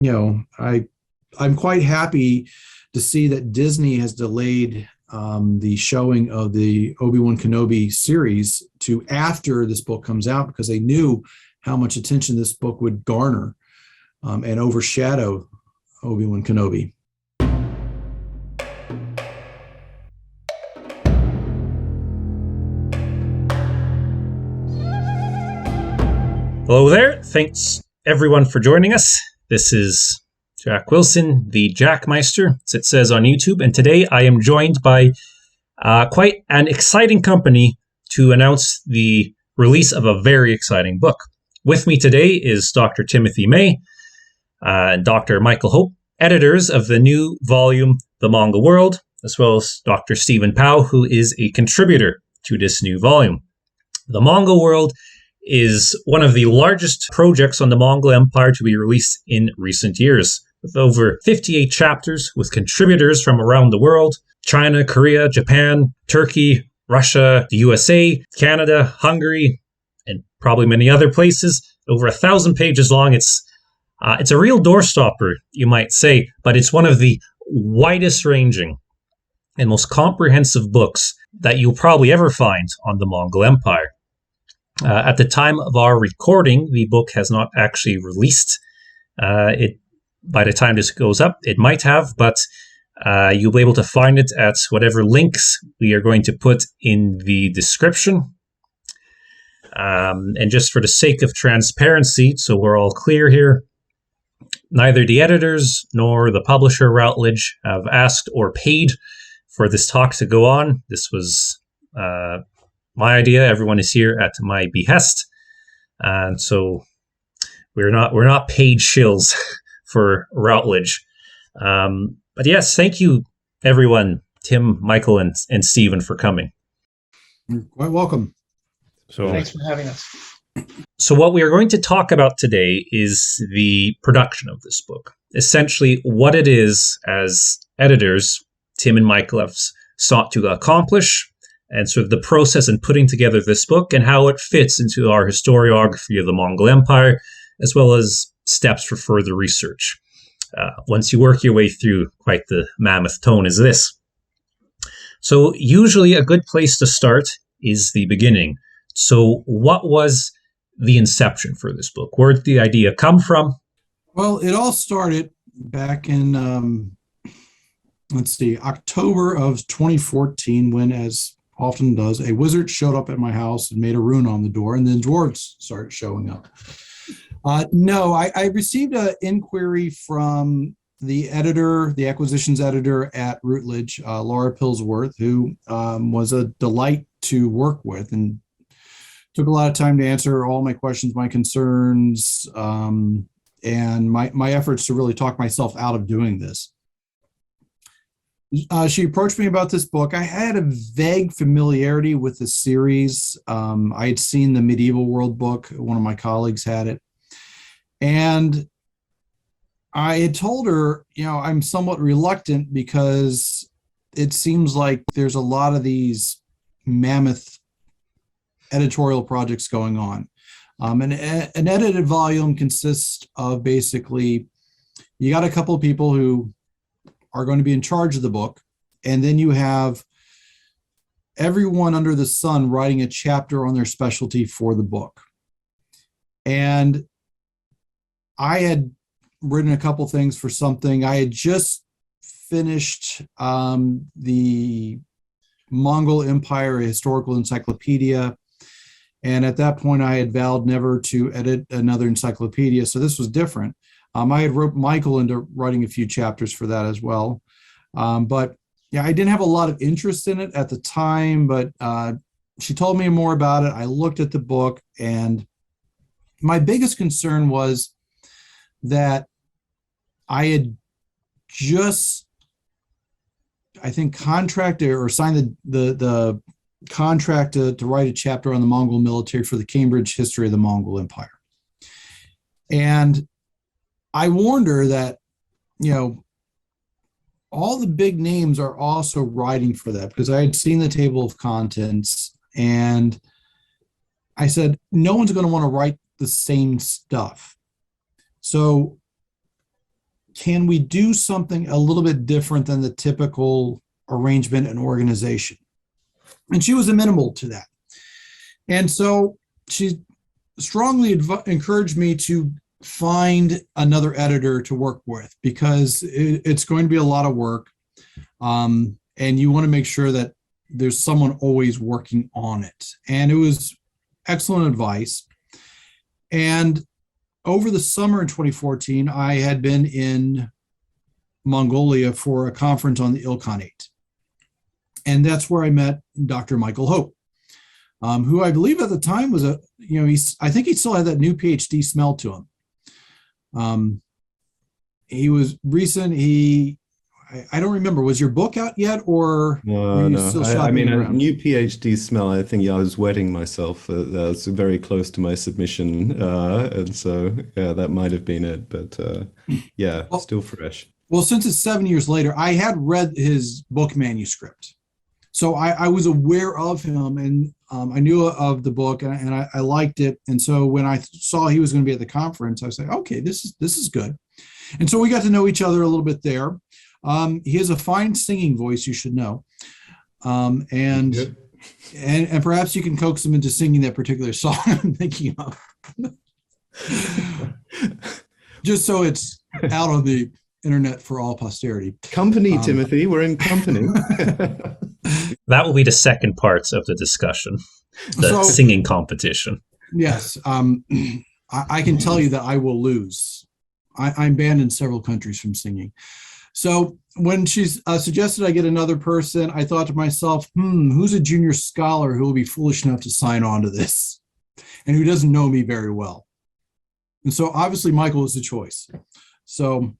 I'm quite happy to see that Disney has delayed the showing of the Obi-Wan Kenobi series to after this book comes out, because they knew how much attention this book would garner and overshadow Obi-Wan Kenobi. Hello there. Thanks everyone for joining us. This is Jack Wilson, the Jackmeister, as it says on YouTube. And today I am joined by quite an exciting company to announce the release of a very exciting book. With me today is Dr. Timothy May and Dr. Michael Hope, editors of the new volume, The Mongol World, as well as Dr. Stephen Pow, who is a contributor to this new volume. The Mongol World is one of the largest projects on the Mongol Empire to be released in recent years, with over 58 chapters with contributors from around the world: China, Korea, Japan, Turkey, Russia, the USA, Canada, Hungary, and probably many other places. Over 1,000 pages long. It's a real doorstopper, you might say, but it's one of the widest ranging and most comprehensive books that you'll probably ever find on the Mongol Empire. At the time of our recording, the book has not actually released. By the time this goes up, it might have, but you'll be able to find it at whatever links we are going to put in the description. And just for the sake of transparency, so we're all clear here, neither the editors nor the publisher, Routledge, have asked or paid for this talk to go on. This was my idea. Everyone is here at my behest, and so we're not paid shills for Routledge. But yes, thank you everyone, Tim, Michael, and Stephen, for coming. You're quite welcome. So thanks for having us. So what we are going to talk about today is the production of this book. Essentially, what it is as editors, Tim and Michael have sought to accomplish, and sort of the process in putting together this book and how it fits into our historiography of the Mongol Empire, as well as steps for further research. Once you work your way through quite the mammoth tome is this. So usually a good place to start is the beginning. So what was the inception for this book? Where did the idea come from? Well, it all started back in, October of 2014, when, as often does, a wizard showed up at my house and made a rune on the door, and then dwarves started showing up. I received an inquiry from the editor, the acquisitions editor at Routledge, Laura Pillsworth, who was a delight to work with and took a lot of time to answer all my questions, my concerns, and my efforts to really talk myself out of doing this. She approached me about this book. I had a vague familiarity with the series. I had seen the Medieval World book. One of my colleagues had it. And I had told her, I'm somewhat reluctant because it seems like there's a lot of these mammoth editorial projects going on. An edited volume consists of basically, you got a couple of people who are going to be in charge of the book, and then you have everyone under the sun writing a chapter on their specialty for the book. And I had written a couple things for something. I had just finished the Mongol Empire, a historical encyclopedia, and at that point I had vowed never to edit another encyclopedia, so this was different. I had roped Michael into writing a few chapters for that as well. But yeah, I didn't have a lot of interest in it at the time, but she told me more about it. I looked at the book, and my biggest concern was that I had just, I think, contracted or signed the contract to write a chapter on the Mongol military for the Cambridge History of the Mongol Empire. And I warned her that, all the big names are also writing for that, because I had seen the table of contents, and I said, no one's going to want to write the same stuff. So can we do something a little bit different than the typical arrangement and organization? And she was amenable to that. And so she strongly encouraged me to find another editor to work with, because it's going to be a lot of work. And you want to make sure that there's someone always working on it. And it was excellent advice. And over the summer in 2014, I had been in Mongolia for a conference on the Ilkhanate. And that's where I met Dr. Michael Hope, who I believe at the time was I think he still had that new PhD smell to him. He was recent. I don't remember. Was your book out yet, or no? I mean, around? A new PhD smell. I think I was wetting myself. That's very close to my submission, and so that might have been it. But still fresh. Well, since it's 7 years later, I had read his book manuscript, so I was aware of him, and I knew of the book, and I liked it. And so when I saw he was going to be at the conference, I was like, okay, this is good. And so we got to know each other a little bit there. He has a fine singing voice, you should know. And perhaps you can coax him into singing that particular song I'm thinking of. Just so it's out on the internet for all posterity. Company, Timothy, we're in company. That will be the second part of the discussion, the singing competition. Yes. I can tell you that I will lose. I'm banned in several countries from singing. So when she suggested I get another person, I thought to myself, who's a junior scholar who will be foolish enough to sign on to this and who doesn't know me very well? And so obviously Michael was the choice. So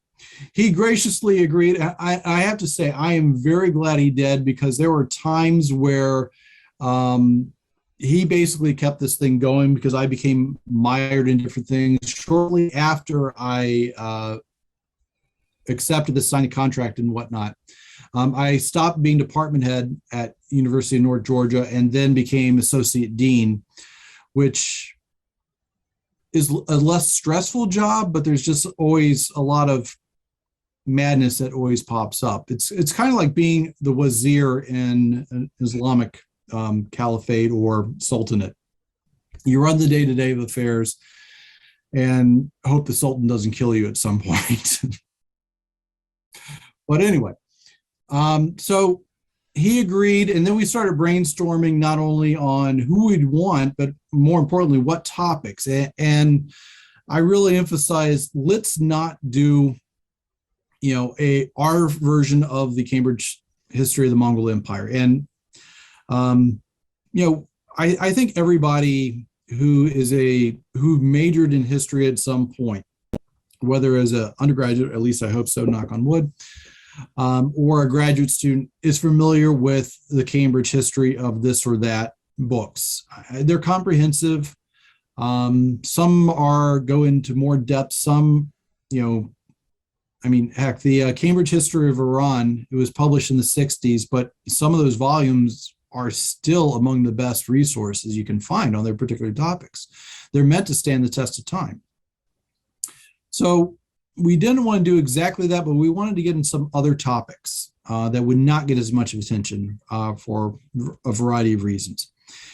he graciously agreed. I have to say, I am very glad he did, because there were times where he basically kept this thing going, because I became mired in different things. Shortly after I accepted the signed contract and whatnot, I stopped being department head at University of North Georgia and then became associate dean, which is a less stressful job, but there's just always a lot of madness that always pops up. It's kind of like being the wazir in an Islamic caliphate or sultanate. You run the day-to-day of affairs and hope the sultan doesn't kill you at some point. But anyway, so he agreed, and then we started brainstorming not only on who we'd want, but more importantly, what topics. And I really emphasized, let's not do, our version of the Cambridge history of the Mongol Empire. And, I think everybody who majored in history at some point, whether as an undergraduate, at least I hope so, knock on wood, or a graduate student, is familiar with the Cambridge history of this or that books. They're comprehensive. Some go into more depth. Some, the Cambridge history of Iran, it was published in the 60s, but some of those volumes are still among the best resources you can find on their particular topics. They're meant to stand the test of time. So we didn't want to do exactly that, but we wanted to get in some other topics that would not get as much of attention for a variety of reasons.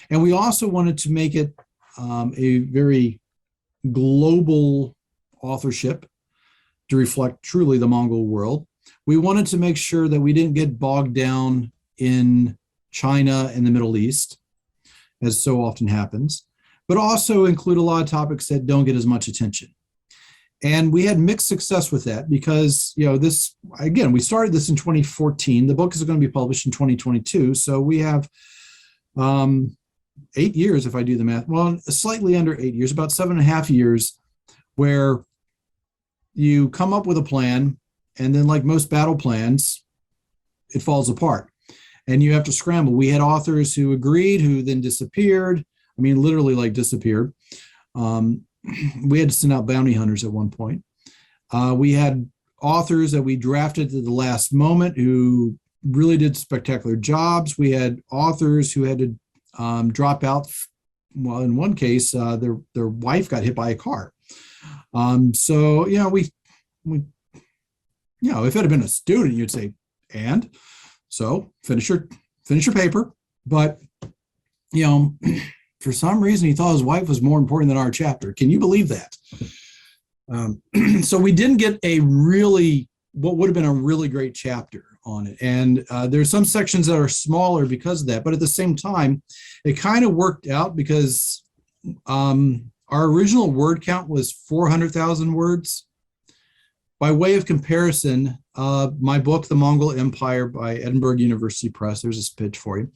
And we also wanted to make it a very global authorship to reflect truly the Mongol world. We wanted to make sure that we didn't get bogged down in China and the Middle East, as so often happens, but also include a lot of topics that don't get as much attention. And we had mixed success with that because, we started this in 2014. The book is going to be published in 2022. So we have 8 years, if I do the math, well, slightly under 8 years, about 7.5 years, where you come up with a plan, and then like most battle plans, it falls apart and you have to scramble. We had authors who agreed, who then disappeared. I mean, literally like disappeared. We had to send out bounty hunters at one point. We had authors that we drafted at the last moment who really did spectacular jobs. We had authors who had to drop out. Well, in one case, their wife got hit by a car. We if it had been a student, you'd say, and so finish your paper. But, for some reason, he thought his wife was more important than our chapter. Can you believe that? So we didn't get what would have been a really great chapter on it. And there's some sections that are smaller because of that. But at the same time, it kind of worked out because our original word count was 400,000 words. By way of comparison, my book, The Mongol Empire by Edinburgh University Press, there's this pitch for you,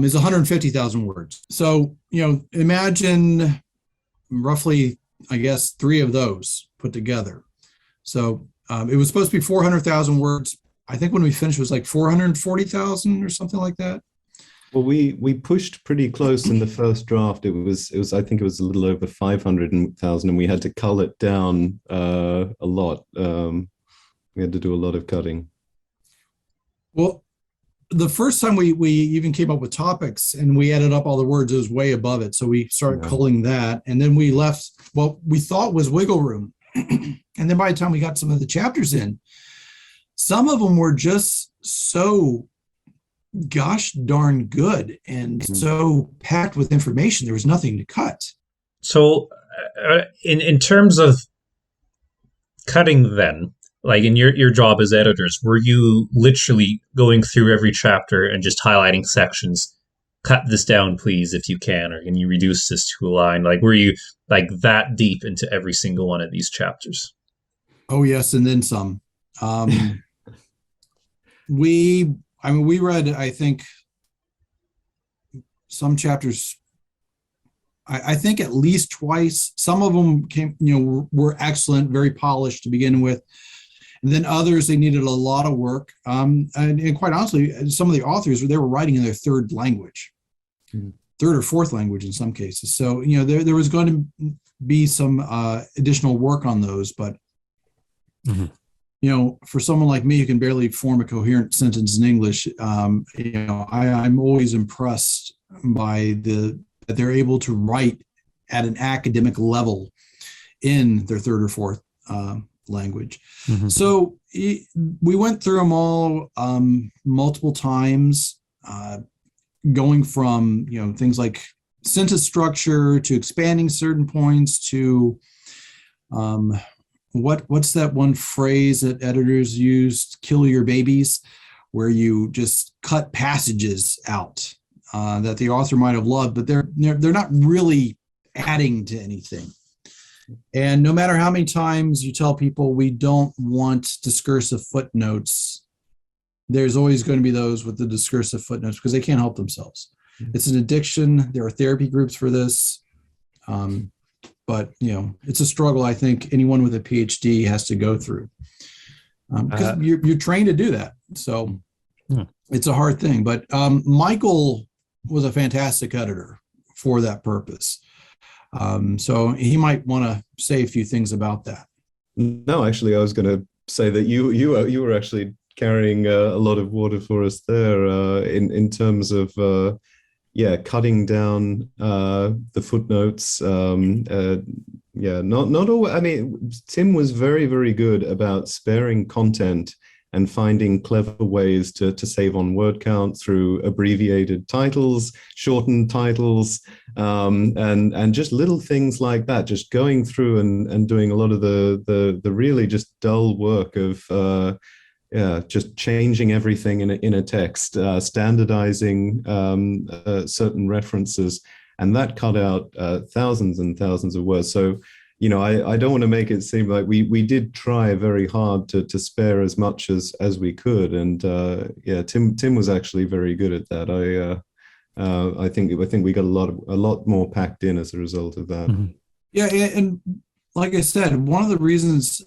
is 150,000 words. So, imagine roughly, I guess, 3 of those put together. So it was supposed to be 400,000 words. I think when we finished, it was like 440,000 or something like that. Well, we pushed pretty close in the first draft. It was I think it was a little over 500,000, and we had to cull it down a lot. We had to do a lot of cutting. Well, the first time we even came up with topics and we added up all the words, it was way above it. So we started culling that, and then we left what we thought was wiggle room. And then by the time we got some of the chapters in, some of them were just so gosh darn good and so packed with information, there was nothing to cut. So in terms of cutting then, like in your job as editors, were you literally going through every chapter and just highlighting sections, cut this down please if you can, or can you reduce this to a line? Like, were you like that deep into every single one of these chapters? Oh yes, and then some. We read, I think, some chapters, I think at least twice. Some of them were excellent, very polished to begin with. And then others, they needed a lot of work. And quite honestly, some of the authors, they were writing in their third language, third or fourth language in some cases. So, there was going to be some additional work on those, but for someone like me who can barely form a coherent sentence in English, I'm always impressed by that they're able to write at an academic level in their third or fourth language. So we went through them all multiple times, going from things like sentence structure to expanding certain points to what's that one phrase that editors use, kill your babies, where you just cut passages out that the author might have loved, but they're not really adding to anything. And no matter how many times you tell people we don't want discursive footnotes, there's always going to be those with the discursive footnotes because they can't help themselves. It's an addiction. There are therapy groups for this. But, it's a struggle I think anyone with a PhD has to go through because you're trained to do that. So it's a hard thing. But Michael was a fantastic editor for that purpose. So he might want to say a few things about that. No, actually, I was going to say that you were actually carrying a lot of water for us there in terms of cutting down the footnotes. Not all. I mean, Tim was very, very good about sparing content and finding clever ways to save on word count through abbreviated titles, shortened titles, and just little things like that. Just going through and doing a lot of the really just dull work of just changing everything in a text, standardizing certain references, and that cut out thousands and thousands of words. So, I don't want to make it seem like we did try very hard to spare as much as we could, and Tim was actually very good at that. I think we got a lot more packed in as a result of that. Yeah, and like I said, one of the reasons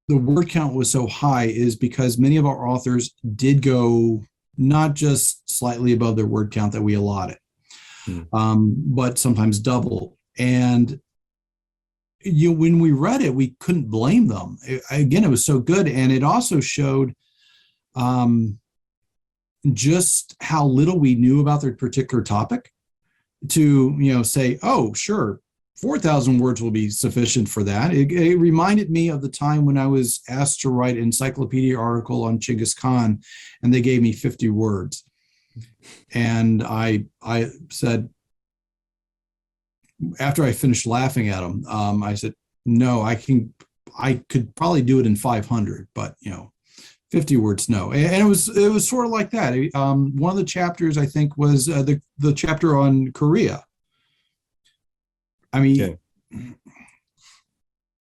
the word count was so high is because many of our authors did go not just slightly above their word count that we allotted, but sometimes double. And when we read it, we couldn't blame them. It was so good. And it also showed just how little we knew about their particular topic to, say, oh, sure, 4,000 words will be sufficient for that. It reminded me of the time when I was asked to write an encyclopedia article on Genghis Khan, and they gave me 50 words. And I said, after I finished laughing at them, I said, no, I could probably do it in 500, but 50 words, no. And it was sort of like that. One of the chapters, I think, was the chapter on Korea. I mean,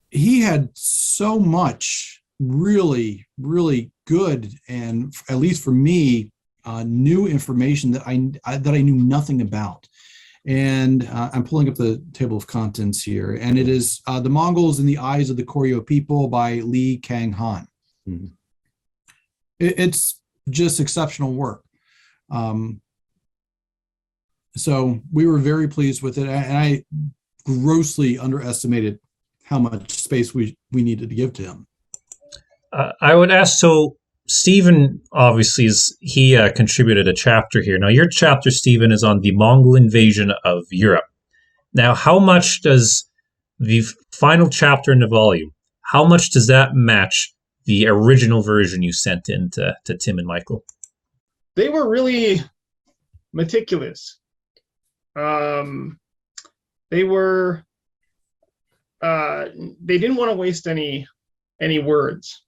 he had so much really, really good, and at least for me, new information that I knew nothing about. And I'm pulling up the table of contents here, and it is The Mongols in the Eyes of the Koryo People by Li Kang Han. Mm-hmm. It's just exceptional work. So we were very pleased with it, and I grossly underestimated how much space we needed to give to him. I would ask, so Stephen obviously he contributed a chapter here. Now your chapter, Stephen, is on the Mongol invasion of Europe. Now, how much does the final chapter in the volume, how much does that match the original version you sent in to Tim and Michael? They were really meticulous. They didn't want to waste any words.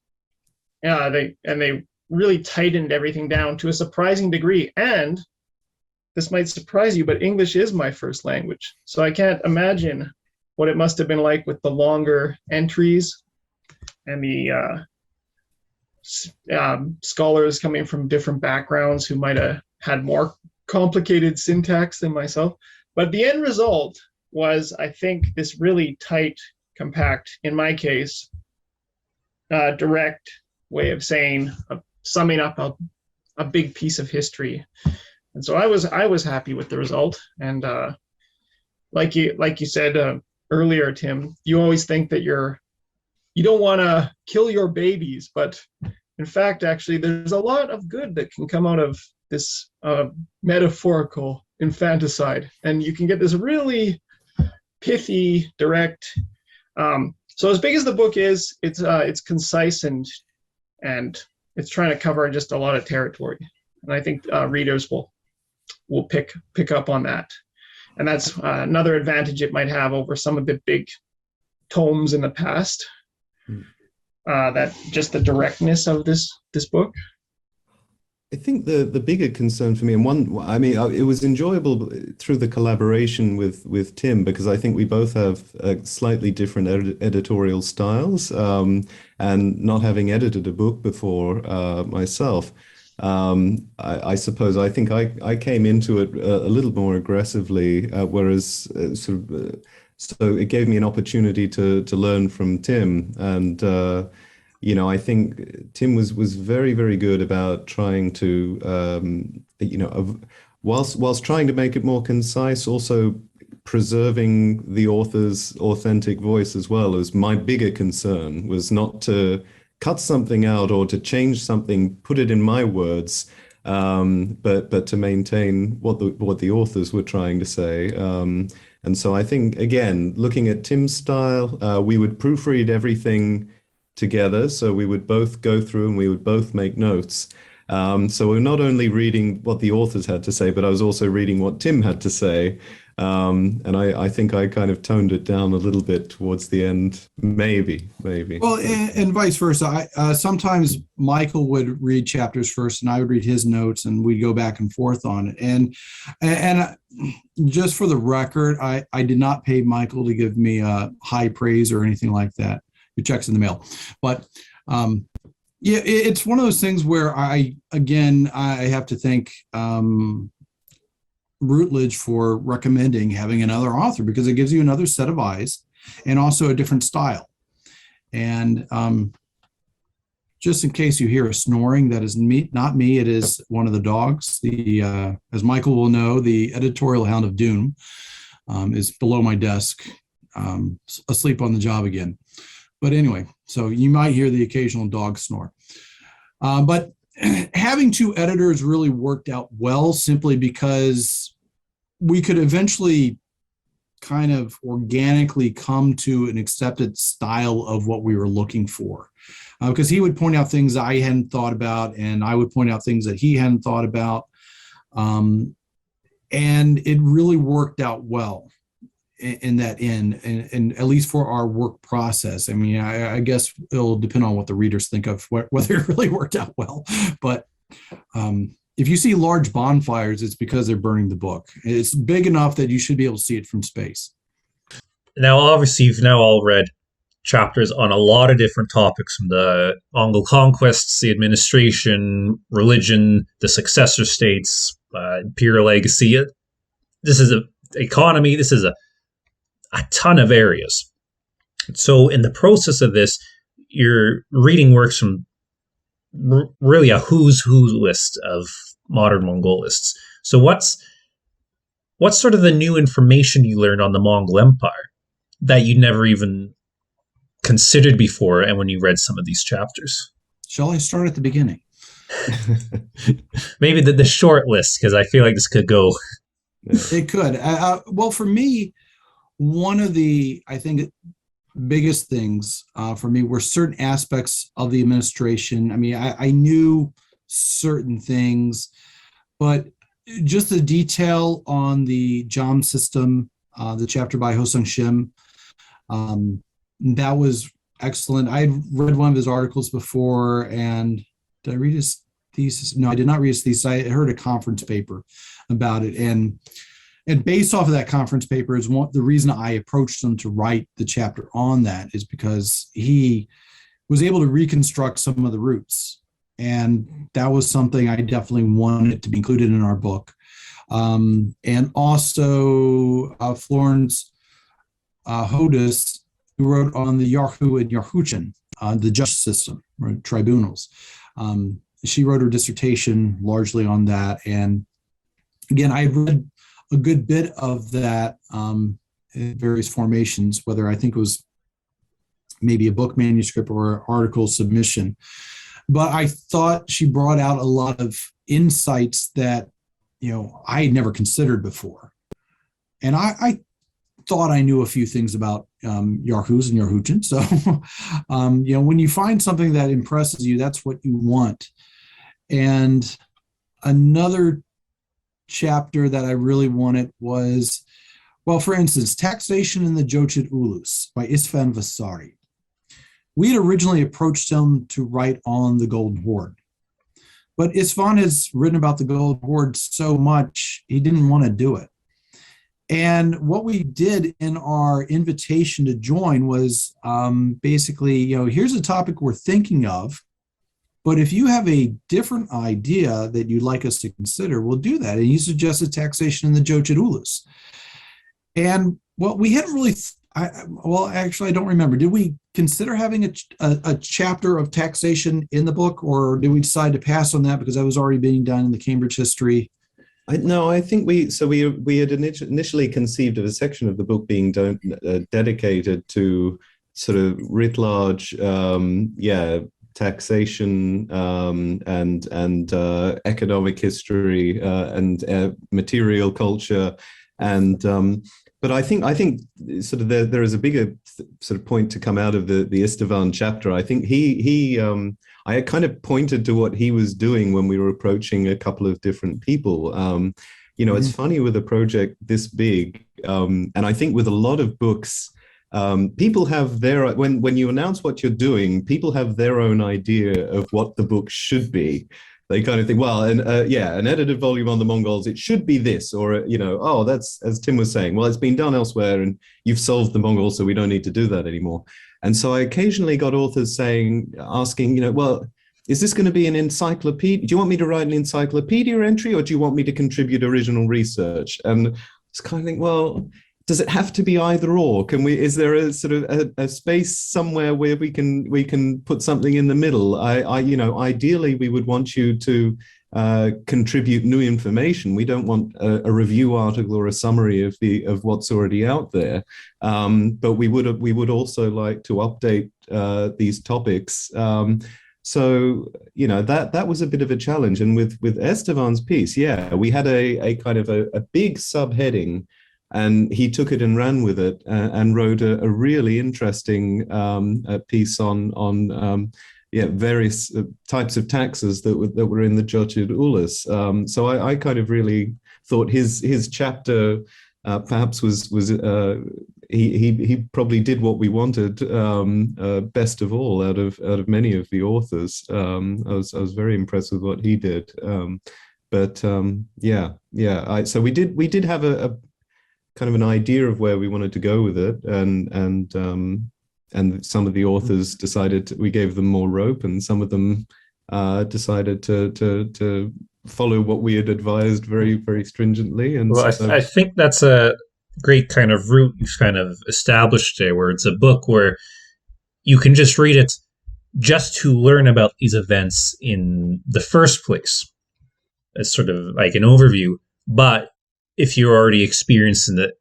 They really tightened everything down to a surprising degree. And this might surprise you, but English is my first language. So I can't imagine what it must have been like with the longer entries and the scholars coming from different backgrounds who might have had more complicated syntax than myself. But the end result was, I think, this really tight, compact, in my case, direct way of saying, summing up a big piece of history. And so I was happy with the result. And like you said earlier, Tim, you always think that you don't want to kill your babies, but in fact, actually, there's a lot of good that can come out of this metaphorical infanticide, and you can get this really pithy, direct. So as big as the book is, it's concise and it's trying to cover just a lot of territory, and I think readers will pick up on that, and that's another advantage it might have over some of the big tomes in the past. That just the directness of this book. I think the bigger concern for me, and it was enjoyable through the collaboration with Tim, because I think we both have slightly different editorial styles, and not having edited a book before myself, I suppose I think I came into it a little more aggressively, whereas so it gave me an opportunity to learn from Tim. And I think Tim was very, very good about trying to, whilst trying to make it more concise, also preserving the author's authentic voice as well. As my bigger concern was not to cut something out or to change something, put it in my words, but to maintain what the authors were trying to say. And so I think, again, looking at Tim's style, we would proofread everything together. So we would both go through and we would both make notes. So we're not only reading what the authors had to say, but I was also reading what Tim had to say. And I think I kind of toned it down a little bit towards the end, maybe. Well, and vice versa. Sometimes Michael would read chapters first and I would read his notes, and we'd go back and forth on it. And just for the record, I did not pay Michael to give me high praise or anything like that. Your check's in the mail. But yeah, it's one of those things where I have to thank Routledge for recommending having another author, because it gives you another set of eyes and also a different style. And just in case you hear a snoring, that is not me. It is one of the dogs. As Michael will know, the editorial hound of doom is below my desk, asleep on the job again. But anyway, so you might hear the occasional dog snore. But having two editors really worked out well, simply because we could eventually kind of organically come to an accepted style of what we were looking for. Because he would point out things I hadn't thought about, and I would point out things that he hadn't thought about. And it really worked out well in that end, and at least for our work process. I mean, I guess it'll depend on what the readers think of whether it really worked out well. But if you see large bonfires, it's because they're burning the book. It's big enough that you should be able to see it from space. Now, obviously, you've now all read chapters on a lot of different topics, from the Mongol conquests, the administration, religion, the successor states, imperial legacy. This is an economy. This is a ton of areas. So in the process of this, you're reading works from really a who's who list of modern Mongolists. So what's sort of the new information you learned on the Mongol Empire that you never even considered before, and when you read some of these chapters? Shall I start at the beginning? Maybe the short list, because I feel like this could go. It could. Well, for me, one of the, I think, biggest things for me were certain aspects of the administration. I mean, I knew certain things, but just the detail on the JOM system, the chapter by Hosung Shim, that was excellent. I had read one of his articles before, and did I read his thesis? No, I did not read his thesis. I heard a conference paper about it, and based off of that conference paper is the reason I approached him to write the chapter on that, is because he was able to reconstruct some of the roots. And that was something I definitely wanted to be included in our book. And also Florence Hodis, who wrote on the Yarhu and Yarhuchen, the justice system, or tribunals. She wrote her dissertation largely on that. And again, I read a good bit of that in various formations, whether I think it was maybe a book manuscript or article submission. But I thought she brought out a lot of insights that, I had never considered before. And I thought I knew a few things about Yarhus and Yarhuchen. So, when you find something that impresses you, that's what you want. And another chapter that I really wanted was, well, for instance, Taxation in the Jochid Ulus by Istvan Vasari. We had originally approached him to write on the Golden Horde, but Istvan has written about the Golden Horde so much, he didn't want to do it. And what we did in our invitation to join was basically, here's a topic we're thinking of, but if you have a different idea that you'd like us to consider, we'll do that. And he suggested Taxation in the Jochid Ulus. And we hadn't really, actually, I don't remember. Did we consider having a chapter of taxation in the book, or did we decide to pass on that because that was already being done in the Cambridge history? No, I think we had initially conceived of a section of the book being dedicated to sort of writ large, taxation and economic history and material culture, and but I think sort of there is a bigger sort of point to come out of the Istvan chapter. I think I had kind of pointed to what he was doing when we were approaching a couple of different people. It's funny with a project this big, and I think with a lot of books, people have when you announce what you're doing, people have their own idea of what the book should be. They kind of think, well, an edited volume on the Mongols, it should be this, or, that's, as Tim was saying, well, it's been done elsewhere and you've solved the Mongols, so we don't need to do that anymore. And so I occasionally got authors asking, well, is this going to be an encyclopedia? Do you want me to write an encyclopedia entry, or do you want me to contribute original research? And it's kind of think, well, does it have to be either or? Is there a sort of a space somewhere where we can put something in the middle? Ideally we would want you to contribute new information. We don't want a review article or a summary of what's already out there. But we would also like to update these topics. So that was a bit of a challenge. And with Istvan's piece, we had a kind of a big subheading And he took it and ran with it and wrote a really interesting piece on various types of taxes that were in the Jotid Ulis. So I kind of really thought his chapter perhaps was he probably did what we wanted best of all out of many of the authors. I was very impressed with what he did. So we did have a kind of an idea of where we wanted to go with it, and some of the authors decided we gave them more rope, and some of them decided to follow what we had advised very, very stringently. And well, I think that's a great kind of route you've kind of established there, where it's a book where you can just read it just to learn about these events in the first place, as sort of like an overview. But if you're already experiencing it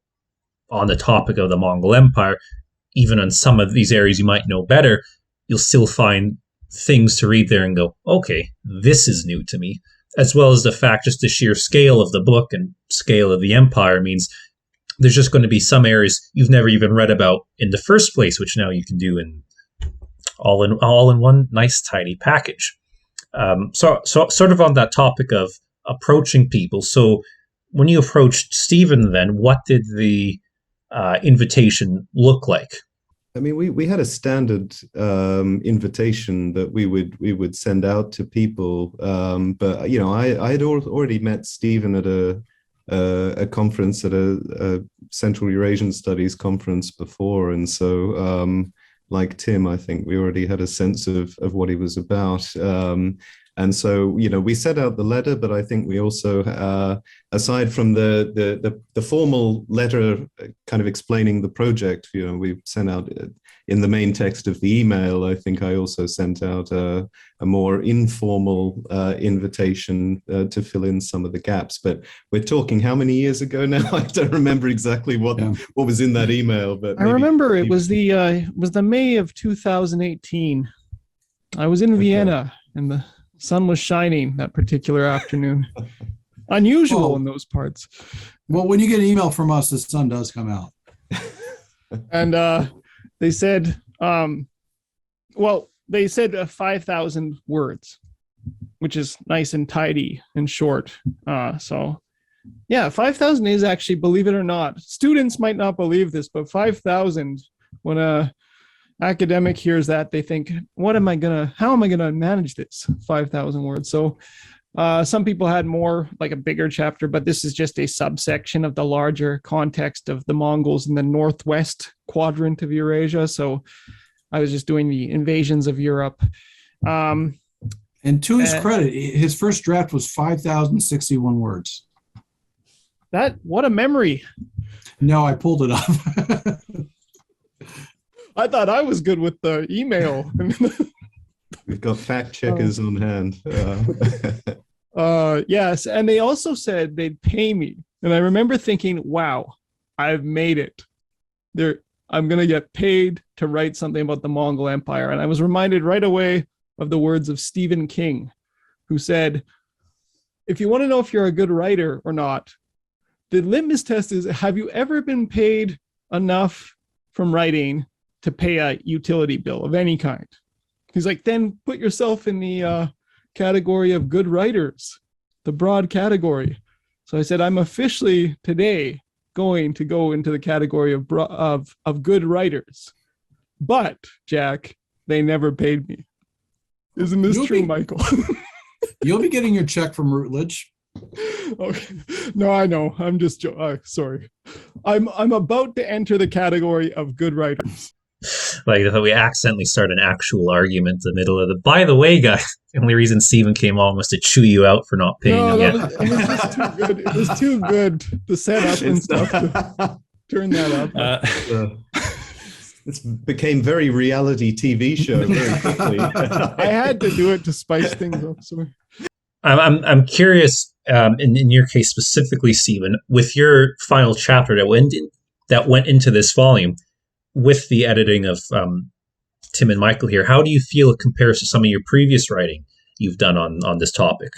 on the topic of the Mongol Empire, even on some of these areas you might know better, you'll still find things to read there and go, okay, this is new to me. As well as the fact, just the sheer scale of the book and scale of the empire means there's just going to be some areas you've never even read about in the first place, which now you can do in all in one nice tiny package. So sort of on that topic of approaching people. So when you approached Stephen, then what did the invitation look like? I mean, we had a standard invitation that we would send out to people, but I had already met Stephen at a conference, at a Central Eurasian Studies conference before, and so like Tim, I think we already had a sense of what he was about. And so, we sent out the letter, but I think we also, aside from the formal letter kind of explaining the project, we sent out in the main text of the email, I think I also sent out a more informal invitation to fill in some of the gaps. But we're talking how many years ago now? I don't remember exactly what was in that email. But I remember it was the May of 2018. I was in Vienna, and the sun was shining that particular afternoon. Unusual in those parts. Well, when you get an email from us, the sun does come out. And they said, 5,000 words, which is nice and tidy and short. 5,000 is actually, believe it or not, students might not believe this, but 5,000, when a academic hears that, they think, how am I gonna manage this 5,000 words? So some people had more, like a bigger chapter, but this is just a subsection of the larger context of the Mongols in the northwest quadrant of Eurasia. So I was just doing the invasions of Europe. And to his credit, his first draft was 5,061 words. What a memory. No, I pulled it up. I thought I was good with the email. We've got fact checkers on hand. Yes, and they also said they'd pay me. And I remember thinking, wow, I've made it. I'm going to get paid to write something about the Mongol Empire. And I was reminded right away of the words of Stephen King, who said, if you want to know if you're a good writer or not, the litmus test is, have you ever been paid enough from writing to pay a utility bill of any kind? He's like, then put yourself in the category of good writers, the broad category. So I said, I'm officially today going to go into the category of good writers. But Jack, they never paid me. Isn't this true, Michael? You'll be getting your check from Routledge. Okay. No, I know. I'm just sorry. I'm about to enter the category of good writers. Like we accidentally start an actual argument in the middle of the. By the way, guys, the only reason Stephen came on was to chew you out for not paying him yet. It was just too good. It was too good to set up and stuff to turn that up. It became very reality TV show very quickly. I had to do it to spice things up. Sorry. I'm curious. In your case specifically, Stephen, with your final chapter that went into this volume, with the editing of Tim and Michael here, how do you feel it compares to some of your previous writing you've done on this topic?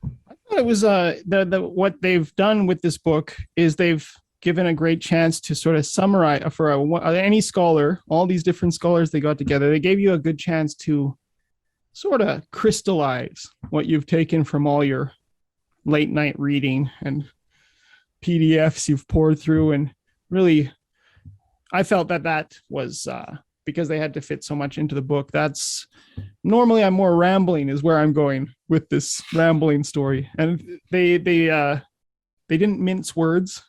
I thought it was what they've done with this book is they've given a great chance to sort of summarize for any scholar, all these different scholars they got together. They gave you a good chance to sort of crystallize what you've taken from all your late night reading and PDFs you've poured through. And really, I felt that was because they had to fit so much into the book. That's normally I'm more rambling is where I'm going with this rambling story. And they didn't mince words.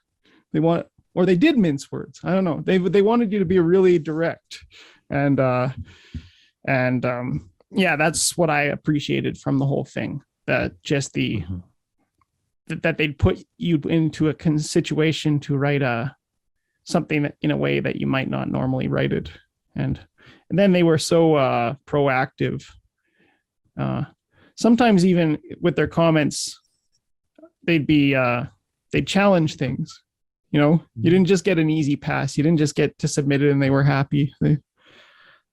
They did mince words. I don't know. They wanted you to be really direct, and yeah, that's what I appreciated from the whole thing. That just that they'd put you into a situation to write something in a way that you might not normally write it, and then they were so proactive. Sometimes even with their comments, they'd challenge things. You didn't just get an easy pass. You didn't just get to submit it and they were happy. They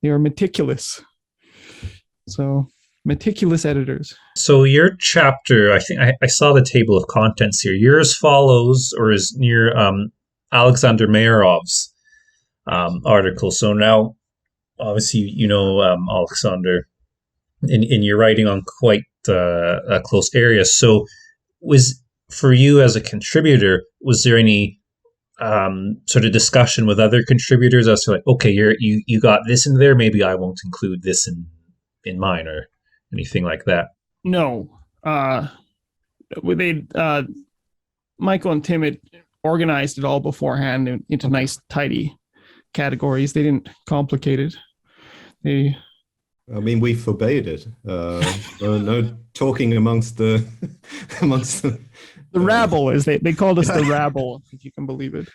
were meticulous. So meticulous editors. So your chapter, I think I saw the table of contents here. Yours follows or is near Alexander Mayarov's article. So now, obviously, Alexander, in your writing on quite a close area. So for you as a contributor, was there any sort of discussion with other contributors as to like, okay, you got this in there, maybe I won't include this in mine or anything like that? No. Michael and Tim had organized it all beforehand into nice, tidy categories. They didn't complicate it. We forbade it. No talking amongst the the rabble, as they called us, the rabble, if you can believe it.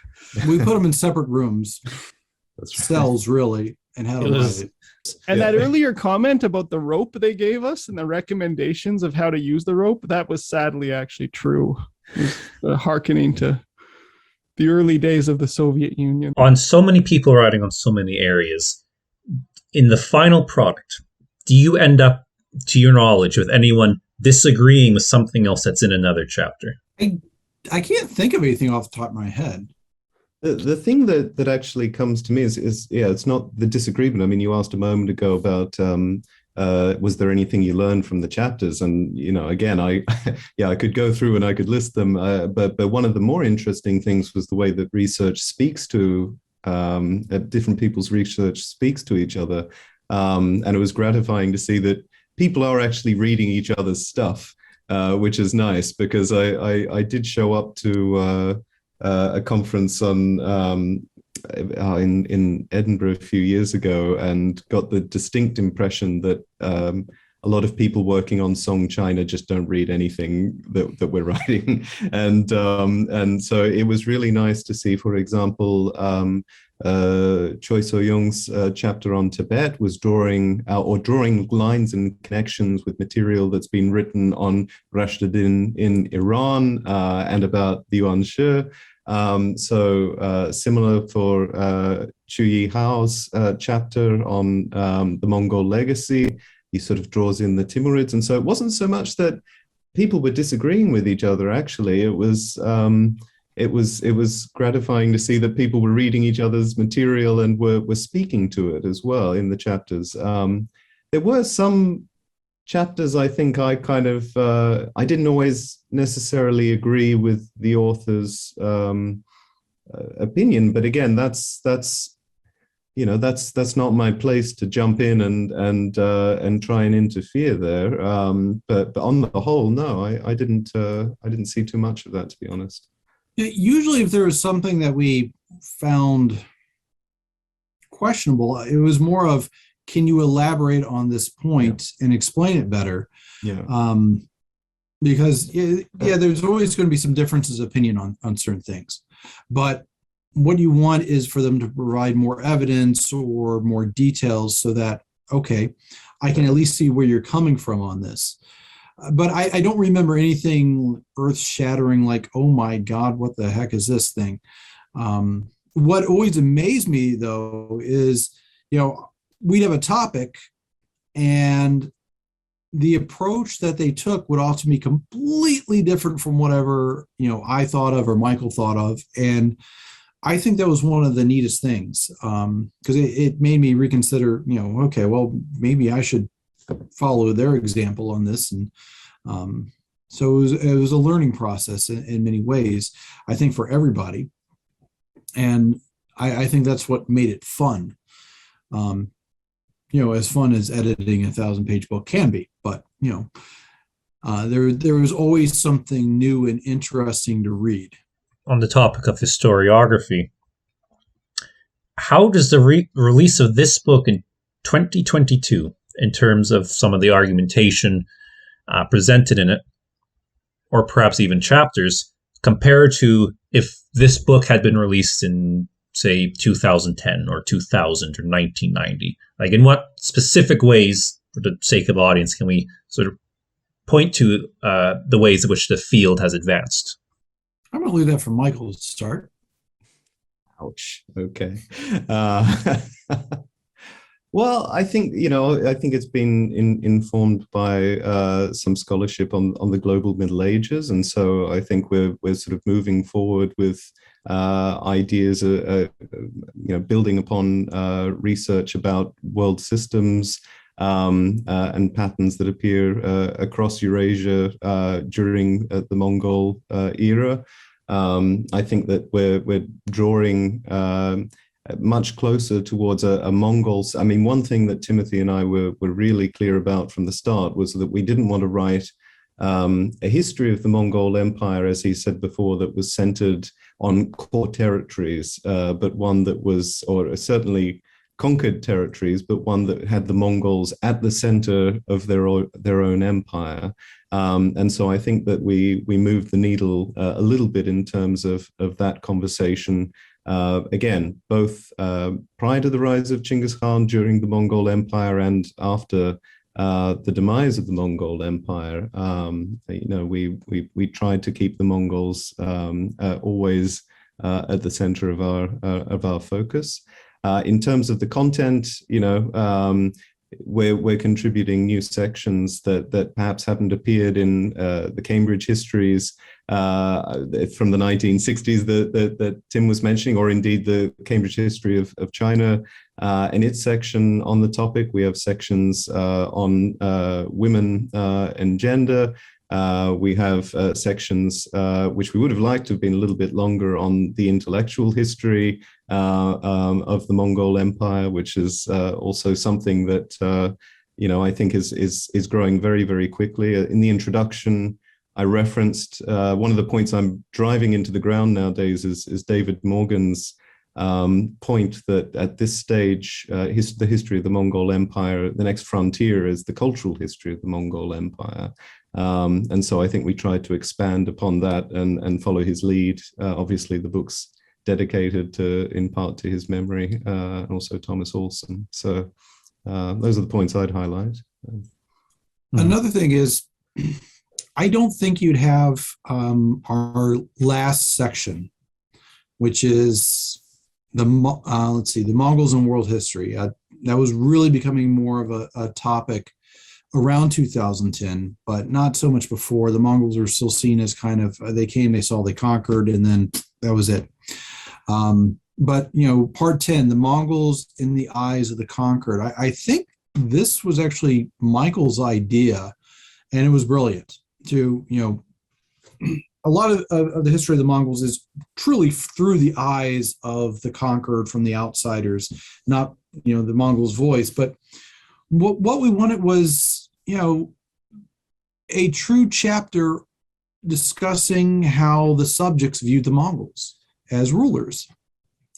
We put them in separate rooms, cells really, and had them write it. And that earlier comment about the rope they gave us and the recommendations of how to use the rope, that was sadly actually true. Hearkening to the early days of the Soviet Union. On so many people writing on so many areas, in the final product, do you end up, to your knowledge, with anyone disagreeing with something else that's in another chapter? I can't think of anything off the top of my head. The thing that actually comes to me is it's not the disagreement. I mean, you asked a moment ago about was there anything you learned from the chapters? And again, I could go through and I could list them. But one of the more interesting things was the way that research speaks to different people's research speaks to each other, and it was gratifying to see that people are actually reading each other's stuff, which is nice, because I did show up to a conference in Edinburgh a few years ago and got the distinct impression that a lot of people working on Song China just don't read anything that we're writing, and so it was really nice to see, for example, Choi So-young's chapter on Tibet was drawing lines and connections with material that's been written on Rashidin in Iran and about the Yuan Shi. So similar for Chu Yi Hao's chapter on the Mongol legacy. He sort of draws in the Timurids, and so it wasn't so much that people were disagreeing with each other. Actually, it was gratifying to see that people were reading each other's material and were speaking to it as well in the chapters. There were some chapters I think I kind of I didn't always necessarily agree with the author's opinion, but again, that's not my place to jump in and try and interfere there. But on the whole, no, I didn't see too much of that, to be honest. Usually, if there was something that we found questionable, it was more of, can you elaborate on this point and explain it better? Yeah. Because there's always going to be some differences of opinion on certain things, but what you want is for them to provide more evidence or more details so that, okay, I can at least see where you're coming from on this. But I don't remember anything earth-shattering like, oh my God, what the heck is this thing? What always amazed me, though, is, we'd have a topic and the approach that they took would also be completely different from whatever, I thought of or Michael thought of. And I think that was one of the neatest things, because it made me reconsider, okay, well, maybe I should follow their example on this. And so it was a learning process in many ways, I think, for everybody. And I think that's what made it fun. As fun as editing a 1,000-page book can be, but there was always something new and interesting to read. On the topic of historiography, how does the release of this book in 2022, in terms of some of the argumentation presented in it, or perhaps even chapters, compare to if this book had been released in, say, 2010 or 2000 or 1990? Like, in what specific ways, for the sake of audience, can we sort of point to the ways in which the field has advanced? I'm going to leave that for Michael to start. Ouch. Okay. Well, I think it's been informed by some scholarship on the global Middle Ages, and so I think we're sort of moving forward with ideas, building upon research about world systems and patterns that appear across Eurasia during the Mongol era. I think that we're drawing much closer towards a Mongol. I mean, one thing that Timothy and I were really clear about from the start was that we didn't want to write a history of the Mongol Empire, as he said before, that was centered on core territories, but one that was, or certainly conquered territories, but one that had the Mongols at the center of their own empire. And so I think that we moved the needle a little bit in terms of that conversation. Again, both prior to the rise of Genghis Khan, during the Mongol Empire, and after the demise of the Mongol Empire. We tried to keep the Mongols always at the center of our focus. In terms of the content, we're contributing new sections that perhaps haven't appeared in the Cambridge histories from the 1960s that Tim was mentioning, or indeed the Cambridge history of China. In its section on the topic, we have sections on women and gender. We have sections which we would have liked to have been a little bit longer on the intellectual history of the Mongol Empire, which is also something that I think is growing very, very quickly. In the introduction, I referenced one of the points I'm driving into the ground nowadays is David Morgan's point that at this stage, the history of the Mongol Empire, the next frontier is the cultural history of the Mongol Empire. And so I think we tried to expand upon that and follow his lead. Obviously, the book's dedicated in part to his memory, and also Thomas Olson. So those are the points I'd highlight. Another thing is, I don't think you'd have our last section, which is the Mongols in world history. That was really becoming more of a topic around 2010, but not so much before. The Mongols are still seen as kind of, they came, they saw, they conquered, and then that was it. But, part 10, the Mongols in the eyes of the conquered. I think this was actually Michael's idea, and it was brilliant to, a lot of the history of the Mongols is truly through the eyes of the conquered, from the outsiders, not, the Mongols' voice. But what we wanted was, a true chapter discussing how the subjects viewed the Mongols as rulers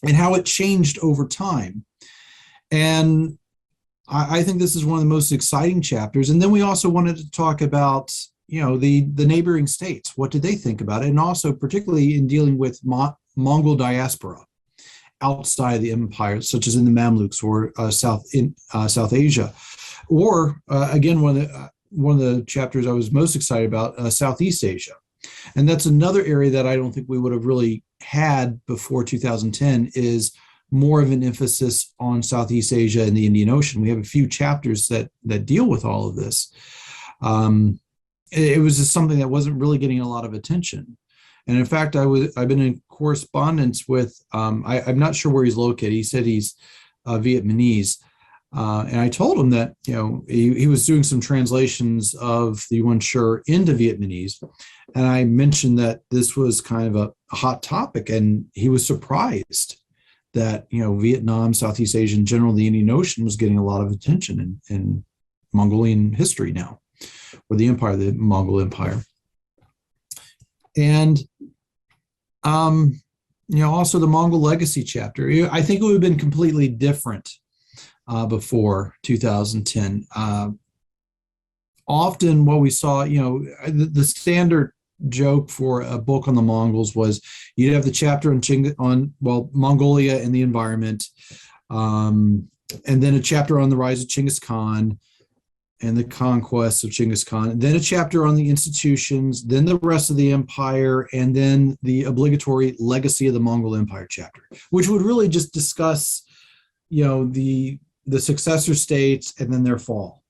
and how it changed over time. And I think this is one of the most exciting chapters. And then we also wanted to talk about, the neighboring states. What did they think about it? And also particularly in dealing with Mongol diaspora outside the empire, such as in the Mamluks or South Asia. Or again, one of the chapters I was most excited about, Southeast Asia. And that's another area that I don't think we would have really had before 2010, is more of an emphasis on Southeast Asia and the Indian Ocean. We have a few chapters that deal with all of this. it was just something that wasn't really getting a lot of attention. And in fact, I've been in correspondence with, I'm not sure where he's located. He said he's Vietnamese. And I told him that, he was doing some translations of the Yuan Shi into Vietnamese. And I mentioned that this was kind of a hot topic. And he was surprised that, Vietnam, Southeast Asia in general, the Indian Ocean was getting a lot of attention in Mongolian history now, or the empire, the Mongol Empire. And, also the Mongol Legacy chapter. I think it would have been completely different before 2010. Often what we saw, the standard joke for a book on the Mongols was you'd have the chapter on Mongolia and the environment, and then a chapter on the rise of Genghis Khan and the conquests of Genghis Khan, then a chapter on the institutions, then the rest of the empire, and then the obligatory legacy of the Mongol Empire chapter, which would really just discuss, the successor states and then their fall.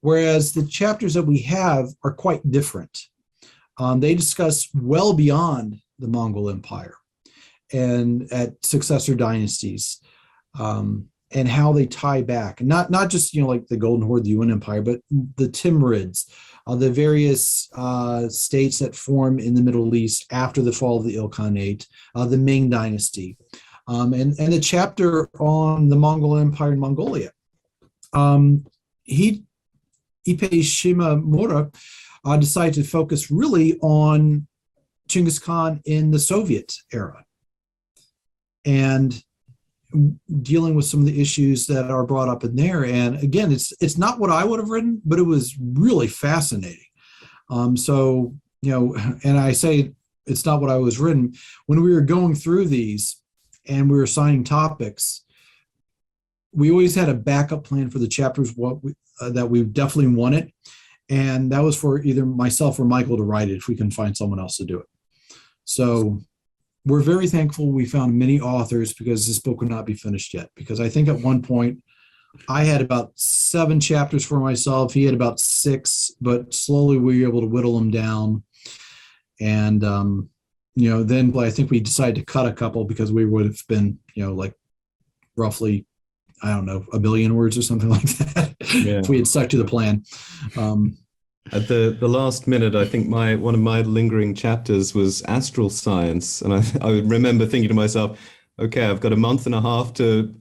Whereas the chapters that we have are quite different. They discuss well beyond the Mongol Empire and at successor dynasties, and how they tie back, not just like the Golden Horde, the Yuan Empire, but the Timurids, the various states that form in the Middle East after the fall of the Ilkhanate, the Ming Dynasty, and the chapter on the Mongol Empire in Mongolia. Ipe Shimamura decided to focus really on Genghis Khan in the Soviet era and dealing with some of the issues that are brought up in there. And again, it's not what I would have written, but it was really fascinating. So, and I say it's not what I was written. When we were going through these and we were assigning topics, we always had a backup plan for the chapters that we definitely wanted. And that was for either myself or Michael to write it if we can find someone else to do it. So we're very thankful we found many authors because this book would not be finished yet. Because I think at one point I had about 7 chapters for myself. He had about 6, but slowly we were able to whittle them down. And, then I think we decided to cut a couple because we would have been, like roughly, I don't know, 1 billion words or something like that, if we had stuck to the plan. At the last minute, I think one of my lingering chapters was astral science, and I remember thinking to myself, okay, I've got a month and a half to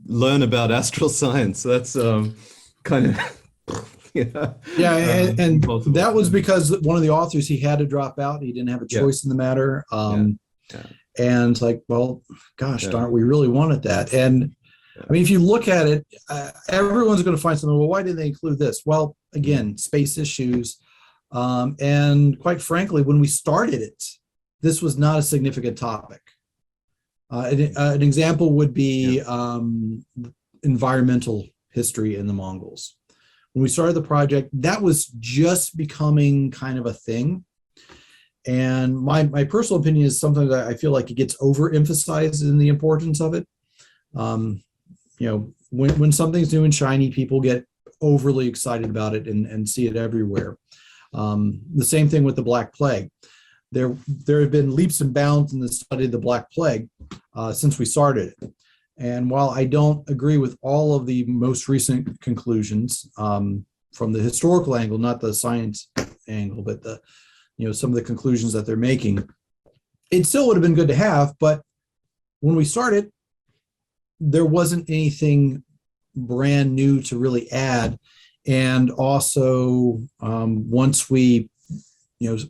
learn about astral science. That's kind of and that was because one of the authors, he had to drop out. He didn't have a choice in the matter. And like, well, gosh darn it, we really wanted that. And I mean, if you look at it, everyone's going to find something. Well, why didn't they include this? Well, again, space issues. And quite frankly, when we started it, this was not a significant topic. An example would be environmental history in the Mongols. When we started the project, that was just becoming kind of a thing. And my personal opinion is something that I feel like it gets overemphasized in the importance of it. When something's new and shiny, people get overly excited about it and see it everywhere. The same thing with the Black Plague. There have been leaps and bounds in the study of the Black Plague since we started it. And while I don't agree with all of the most recent conclusions from the historical angle, not the science angle, but some of the conclusions that they're making, it still would have been good to have. But when we started, there wasn't anything brand new to really add. And also, once we,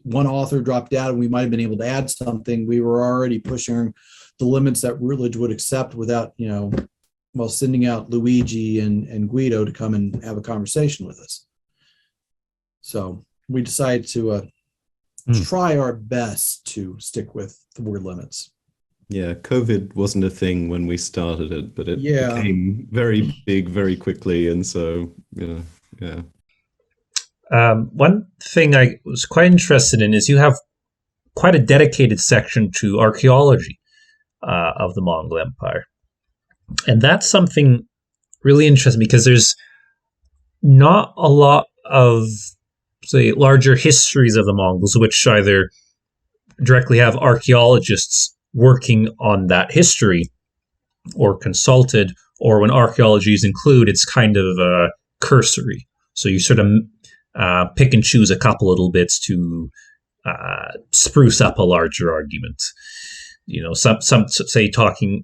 one author dropped out and we might have been able to add something, we were already pushing the limits that Routledge would accept without, sending out Luigi and Guido to come and have a conversation with us. So we decided to try our best to stick with the word limits. Yeah, COVID wasn't a thing when we started it, but it became very big very quickly. And so, one thing I was quite interested in is you have quite a dedicated section to archaeology of the Mongol Empire. And that's something really interesting because there's not a lot of say, larger histories of the Mongols, which either directly have archaeologists working on that history or consulted, or when archaeologies include, it's kind of cursory. So you sort of pick and choose a couple little bits to spruce up a larger argument. Some say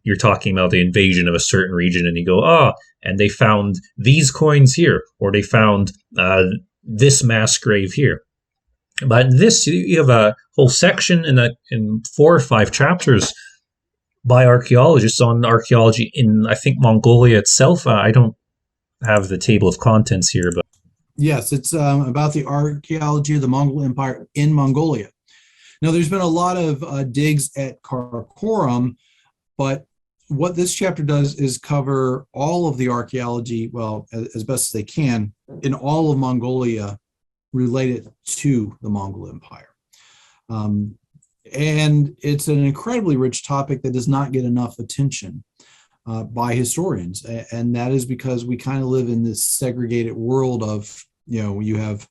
you're talking about the invasion of a certain region, and you go, and they found these coins here, or they found this mass grave here. But in this, you have a whole section in 4 or 5 chapters by archaeologists on archaeology in, I think, Mongolia itself. I don't have the table of contents here, but yes, it's about the archaeology of the Mongol Empire in Mongolia. Now, there's been a lot of digs at Karakoram, but what this chapter does is cover all of the archaeology, well, as best as they can, in all of Mongolia related to the Mongol Empire. And it's an incredibly rich topic that does not get enough attention by historians. And that is because we kind of live in this segregated world of, you have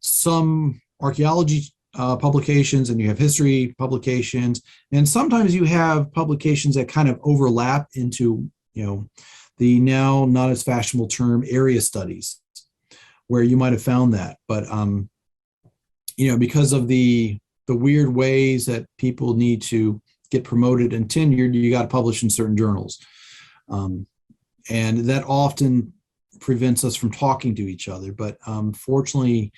some archaeology publications and you have history publications, and sometimes you have publications that kind of overlap into the now not as fashionable term area studies, where you might have found that, but because of the weird ways that people need to get promoted and tenured, you got to publish in certain journals, and that often prevents us from talking to each other. But fortunately,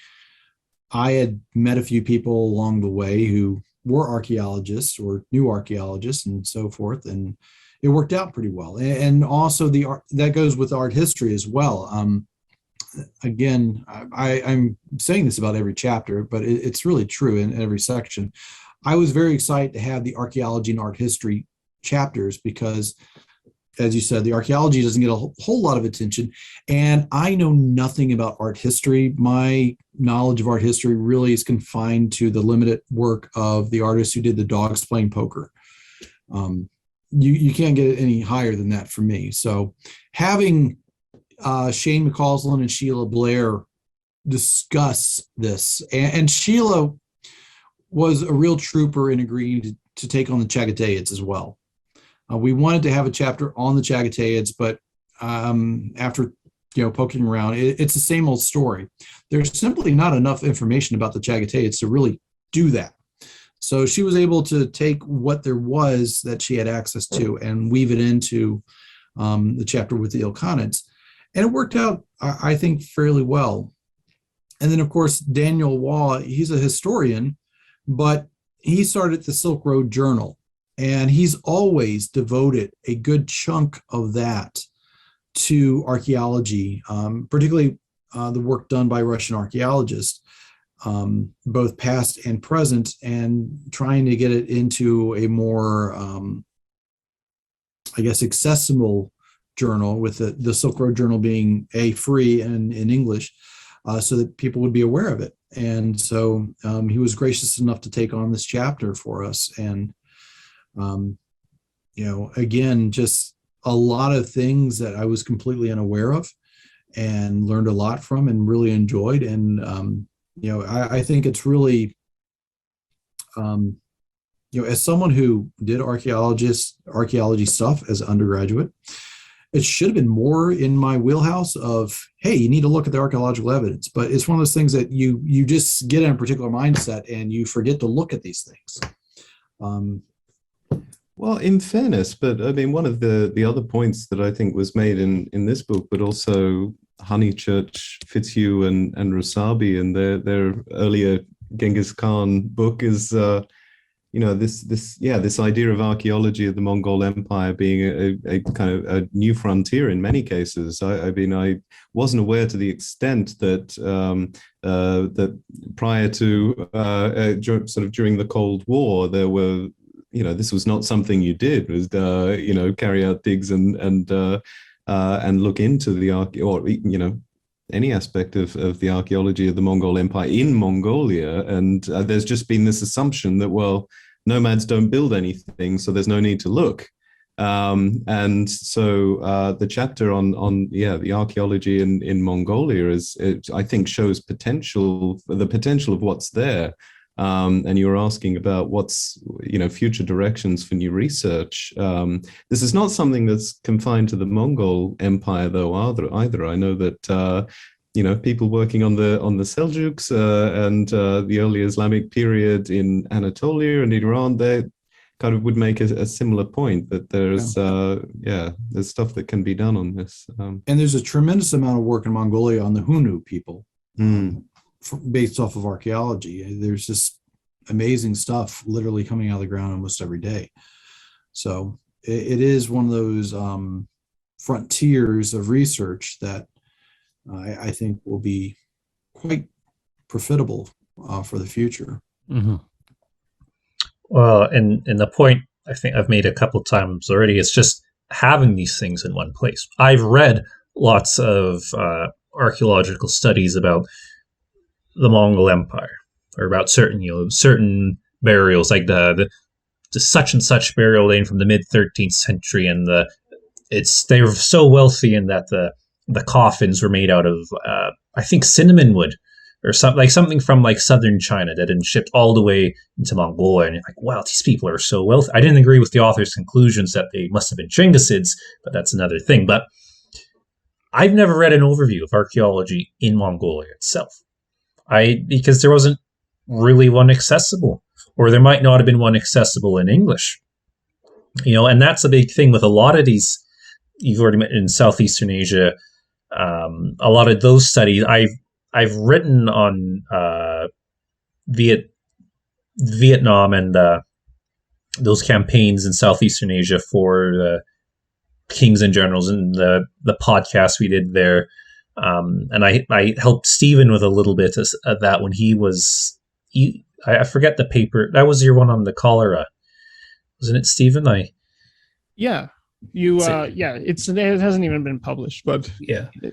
I had met a few people along the way who were archaeologists or new archaeologists and so forth, and it worked out pretty well. And also that goes with art history as well. Again, I'm saying this about every chapter, but it's really true in every section. I was very excited to have the archaeology and art history chapters because, as you said, the archaeology doesn't get a whole lot of attention, and I know nothing about art history. My knowledge of art history really is confined to the limited work of the artists who did the dogs playing poker. You can't get it any higher than that for me. So having Shane McCausland and Sheila Blair discuss this, and Sheila was a real trooper in agreeing to take on the Chagatayas as well. We wanted to have a chapter on the Chagatayas, but after poking around, it's the same old story. There's simply not enough information about the Chagatayas to really do that. So she was able to take what there was that she had access to and weave it into the chapter with the Ilkhanids. And it worked out, I think, fairly well. And then, of course, Daniel Waugh, he's a historian, but he started the Silk Road Journal. And he's always devoted a good chunk of that to archaeology, particularly the work done by Russian archaeologists, both past and present, and trying to get it into a more, accessible journal, with the Silk Road Journal being free and in English, so that people would be aware of it. And so he was gracious enough to take on this chapter for us. And again, just a lot of things that I was completely unaware of and learned a lot from and really enjoyed. And, I think it's really, as someone who did archaeology stuff as an undergraduate, it should have been more in my wheelhouse of, hey, you need to look at the archaeological evidence. But it's one of those things that you just get in a particular mindset and you forget to look at these things. Well, in fairness, but I mean, one of the other points that I think was made in this book, but also Honeychurch, Fitzhugh, and Rasabi in their earlier Genghis Khan book is, this idea of archaeology of the Mongol Empire being a kind of a new frontier in many cases. I mean, I wasn't aware to the extent that that prior to sort of during the Cold War, there were, this was not something you did, was carry out digs and look into the any aspect of the archaeology of the Mongol Empire in Mongolia. And there's just been this assumption that, well, nomads don't build anything, so there's no need to look. And so the chapter on the archaeology in Mongolia I think shows the potential of what's there. And you were asking about what's future directions for new research. This is not something that's confined to the Mongol Empire, though. Either I know that people working on the Seljuks and the early Islamic period in Anatolia and Iran, they kind of would make a similar point that there's there's stuff that can be done on this. And there's a tremendous amount of work in Mongolia on the Hunu people. Based off of archaeology. There's just amazing stuff literally coming out of the ground almost every day. So it is one of those frontiers of research that I think will be quite profitable for the future. Mm-hmm. Well, and the point I think I've made a couple times already, it's just having these things in one place. I've read lots of archaeological studies about the Mongol Empire, or about certain burials, like the such and such burial lane from the mid 13th century, and they were so wealthy in that the coffins were made out of I think cinnamon wood or something from like southern China that had been shipped all the way into Mongolia. And you're like, wow, these people are so wealthy. I didn't agree with the author's conclusions that they must have been Chinggisids, but that's another thing. But I've never read an overview of archaeology in Mongolia itself. Because there wasn't really one accessible, or there might not have been one accessible in English. And that's a big thing with a lot of these. You've already met in Southeastern Asia. A lot of those studies I've written on Vietnam and those campaigns in Southeastern Asia for the kings and generals, and the podcast we did there. And I helped Stephen with a little bit of that when I forget the paper. That was your one on the cholera, wasn't it, Stephen? It hasn't even been published, but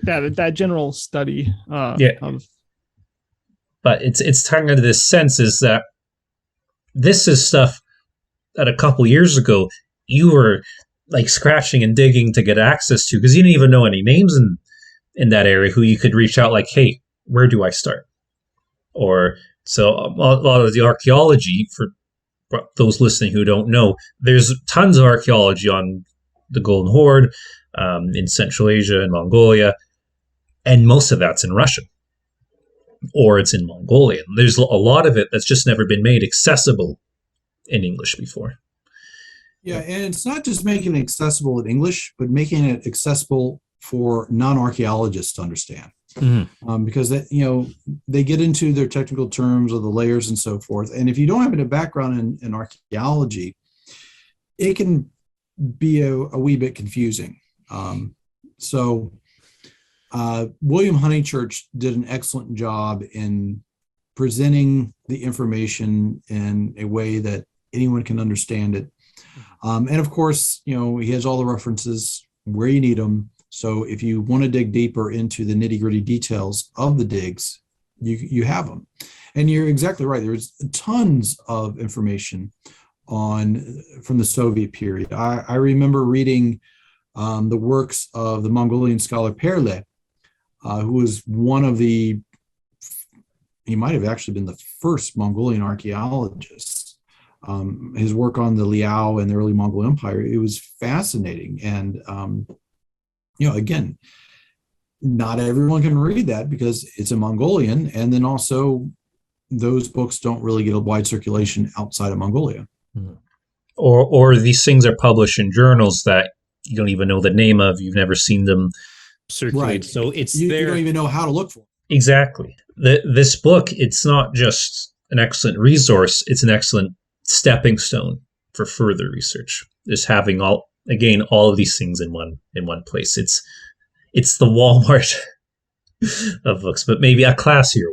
that general study. But it's kind of this sense is that this is stuff that a couple years ago you were like scratching and digging to get access to, because you didn't even know any names in that area who you could reach out like, hey, where do I start? Or so a lot of the archaeology, for those listening who don't know, there's tons of archaeology on the Golden Horde in Central Asia and Mongolia, and most of that's in Russian or it's in Mongolian. There's a lot of it that's just never been made accessible in English before. Yeah, and it's not just making it accessible in English, but making it accessible for non-archaeologists to understand, because they get into their technical terms of the layers and so forth. And if you don't have a background in archaeology, it can be a wee bit confusing. So William Honeychurch did an excellent job in presenting the information in a way that anyone can understand it. And of course, he has all the references where you need them. So if you want to dig deeper into the nitty-gritty details of the digs, you have them. And you're exactly right. There's tons of information from the Soviet period. I remember reading the works of the Mongolian scholar Perle, who was he might have actually been the first Mongolian archaeologist. His work on the Liao and the early Mongol Empire, it was fascinating. And again, not everyone can read that because it's in Mongolian, and then also those books don't really get a wide circulation outside of Mongolia. Or these things are published in journals that you don't even know the name of. You've never seen them circulate. Right. So you don't even know how to look for it. Exactly. This book, it's not just an excellent resource, it's an excellent stepping stone for further research. Just having all of these things in one place. It's the Walmart of books, but maybe a classier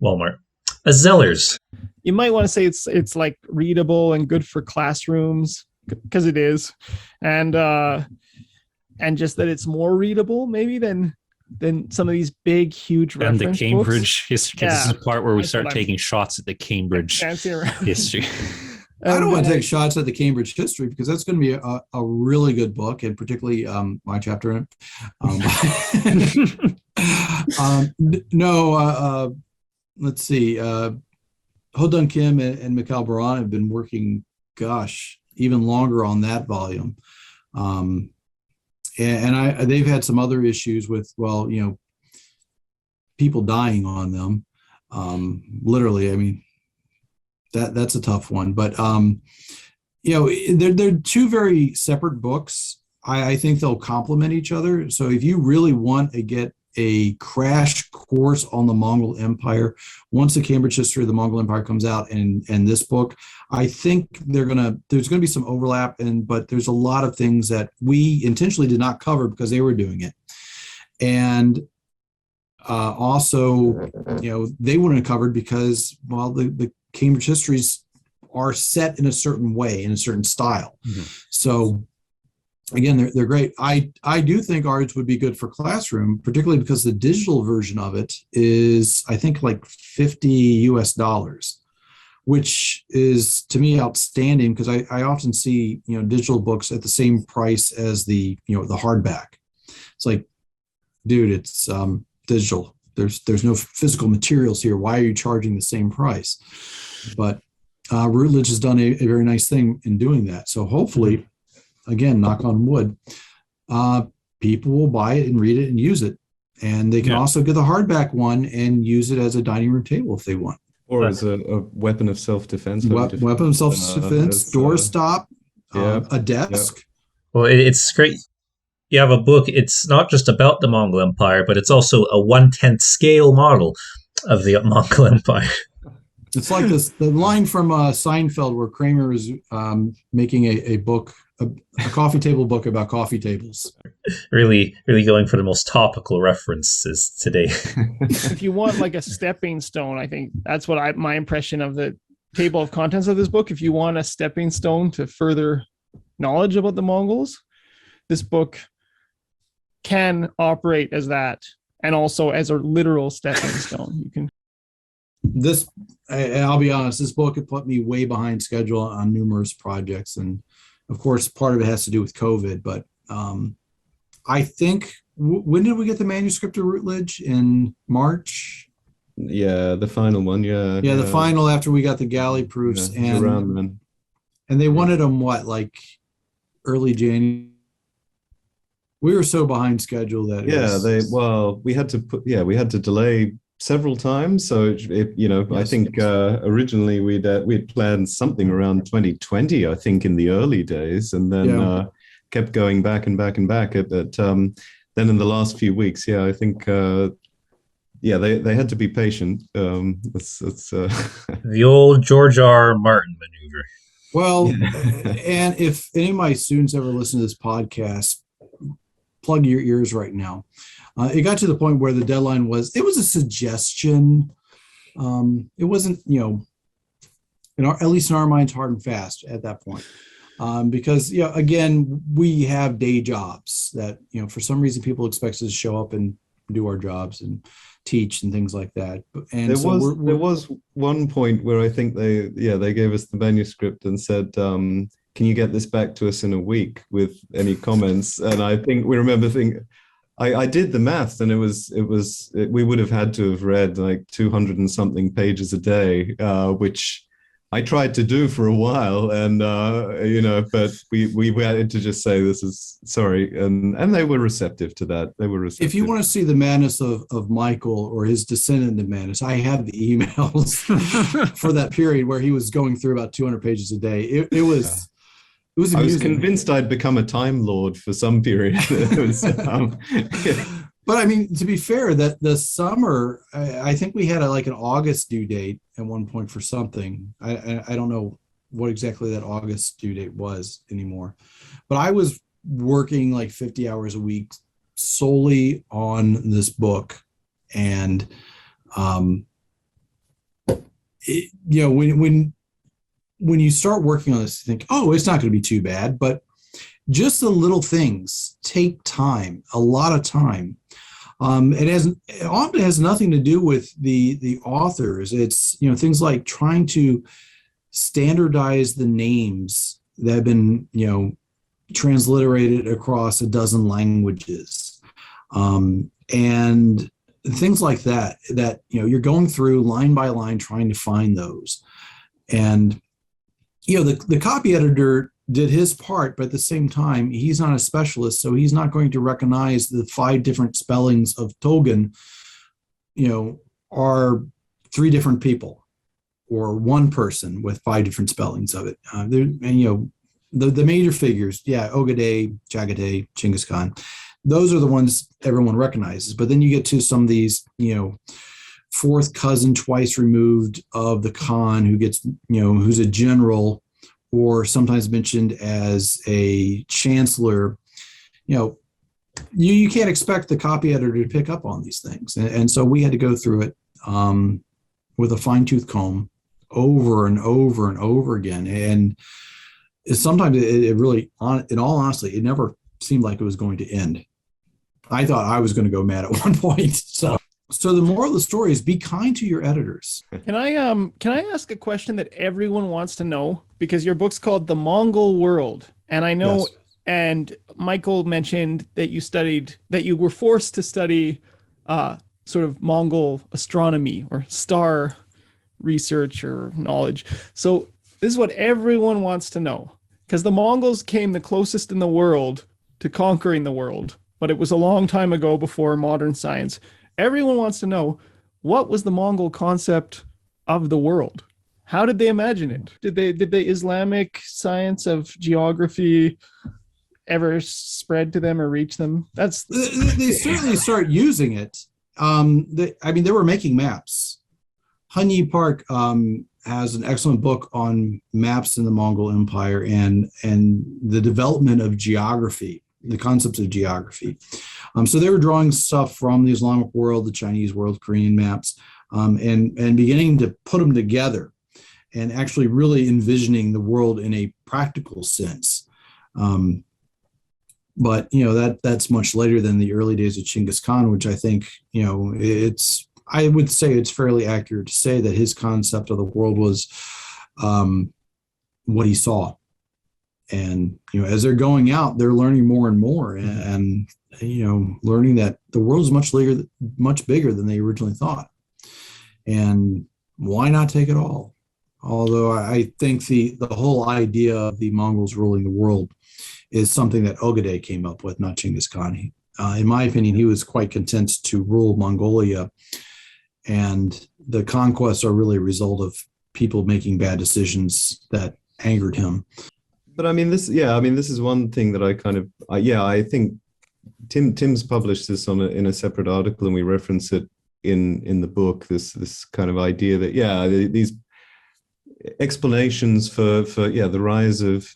Walmart. A Zeller's. You might want to say it's like readable and good for classrooms, because it is, and just that it's more readable maybe than some of these big, huge reference and the Cambridge books. history. This is the part where we start taking shots at the Cambridge history. I don't want to take shots at the Cambridge history because that's going to be a really good book, and particularly my chapter in it. Let's see. Ho Dun Kim and Mikhail Baran have been working, even longer on that volume. They've had some other issues with, people dying on them. Literally, I mean, that's a tough one. But they're two very separate books. I think they'll complement each other. So if you really want to get a crash course on the Mongol Empire, once the Cambridge History of the Mongol Empire comes out and this book, I think there's going to be some overlap, but there's a lot of things that we intentionally did not cover because they were doing it. And also, they wouldn't have covered because, the Cambridge histories are set in a certain way, in a certain style. Mm-hmm. So again, they're great. I do think ours would be good for classroom, particularly because the digital version of it is, I think, like $50, which is to me outstanding because I often see, digital books at the same price as the hardback. It's like, dude, it's digital. There's no physical materials here. Why are you charging the same price? But Routledge has done a very nice thing in doing that. So hopefully, again, knock on wood, people will buy it and read it and use it. And they can also get the hardback one and use it as a dining room table if they want. Or as a weapon of self-defense. Weapon of self-defense, doorstop, a desk. Yep. Well, it's great. You have a book. It's not just about the Mongol Empire, but it's also a 1/10 scale model of the Mongol Empire. It's like the line from Seinfeld where Kramer is making a book, a coffee table book about coffee tables. Really, really going for the most topical references today. If you want like a stepping stone, I think that's what my impression of the table of contents of this book. If you want a stepping stone to further knowledge about the Mongols, this book can operate as that, and also as a literal stepping stone. You can. I'll be honest, this book had put me way behind schedule on numerous projects. And of course, part of it has to do with COVID, but I think, when did we get the manuscript of Routledge? In March? Yeah, the final one, yeah. Yeah, the final after we got the galley proofs. Yeah, around then. And they wanted them, like early January? We were so behind schedule that we had to delay several times. So I think originally we'd planned something around 2020, I think, in the early days, and then kept going back and back and back. But then in the last few weeks, I think they had to be patient. It's the old George R. Martin maneuver. Well, and if any of my students ever listen to this podcast, plug your ears right now. It got to the point where the deadline was a suggestion. It wasn't, at least in our minds, hard and fast at that point. Because, again, we have day jobs that, for some reason people expect us to show up and do our jobs and teach and things like that. And there was one point where I think they gave us the manuscript and said, can you get this back to us in a week with any comments? And I think we remember thinking, I did the math, and we would have had to have read like 200 and something pages a day, which I tried to do for a while, and but we had to just say this is sorry, and they were receptive to that. They were receptive. If you want to see the madness of Michael or his descent into madness, I have the emails for that period where he was going through about 200 pages a day. It was. It was amusing. I was convinced I'd become a Time Lord for some period. But I mean, to be fair, that the summer, I think we had an August due date at one point for something. I don't know what exactly that August due date was anymore, but I was working like 50 hours a week solely on this book. And, when you start working on this, you think, oh, it's not going to be too bad. But just the little things take time, a lot of time. It often has nothing to do with the authors. It's, things like trying to standardized the names that have been, transliterated across a dozen languages, and things like that. You're going through line by line trying to find those, and the copy editor did his part, but at the same time, he's not a specialist, so he's not going to recognize the 5 different spellings of Tolkien, are 3 different people, or one person with 5 different spellings of it. The major figures, Ogedei, Chagatai, Genghis Khan, those are the ones everyone recognizes. But then you get to some of these, 4th cousin twice removed of the Khan, who gets, who's a general, or sometimes mentioned as a chancellor. You can't expect the copy editor to pick up on these things. And so we had to go through it with a fine-tooth comb over and over and over again. And sometimes it really, in all honesty, it never seemed like it was going to end. I thought I was going to go mad at one point. So the moral of the story is be kind to your editors. Can I ask a question that everyone wants to know? Because your book's called The Mongol World. And I know, yes. And Michael mentioned that you were forced to study sort of Mongol astronomy or star research or knowledge. So this is what everyone wants to know, because the Mongols came the closest in the world to conquering the world, but it was a long time ago before modern science. Everyone wants to know, what was the Mongol concept of the world? How did they imagine it? Did the Islamic science of geography ever spread to them or reach them? They certainly start using it. They were making maps. Hunyi Park has an excellent book on maps in the Mongol Empire and the development of geography, the concepts of geography. So they were drawing stuff from the Islamic world, the Chinese world, Korean maps, and beginning to put them together and actually really envisioning the world in a practical sense. But that's much later than the early days of Genghis Khan, which I think, I would say it's fairly accurate to say that his concept of the world was what he saw. And, as they're going out, they're learning more and more and learning that the world is much bigger than they originally thought. And why not take it all? Although I think the whole idea of the Mongols ruling the world is something that Ogedei came up with, not Genghis Khan. In my opinion, he was quite content to rule Mongolia, and the conquests are really a result of people making bad decisions that angered him. But this is one thing that I think Tim's published this in a separate article, and we reference it in the book. This kind of idea that these explanations for the rise of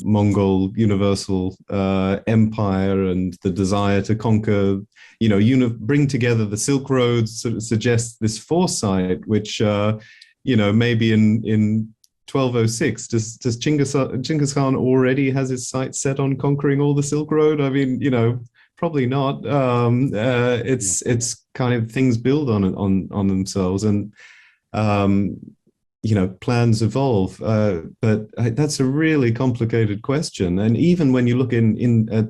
Mongol universal empire and the desire to conquer, bring together the Silk Road, sort of suggests this foresight, which maybe in 1206 does Genghis Khan already has his sights set on conquering all the Silk Road? Probably not. It's kind of things build on themselves, and plans evolve. But that's a really complicated question. And even when you look in at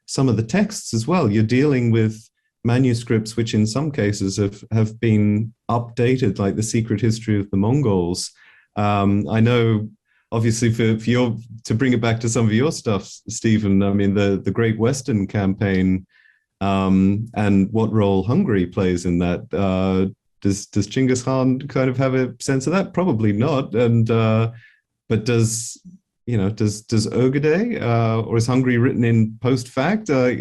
some of the texts as well, you're dealing with manuscripts which in some cases have been updated, like the Secret History of the Mongols. I know, obviously, for to bring it back to some of your stuff, Stephen, the Great Western Campaign and what role Hungary plays in that. Does Genghis Khan kind of have a sense of that? Probably not. And but does Ogedei or is Hungary written in post fact? I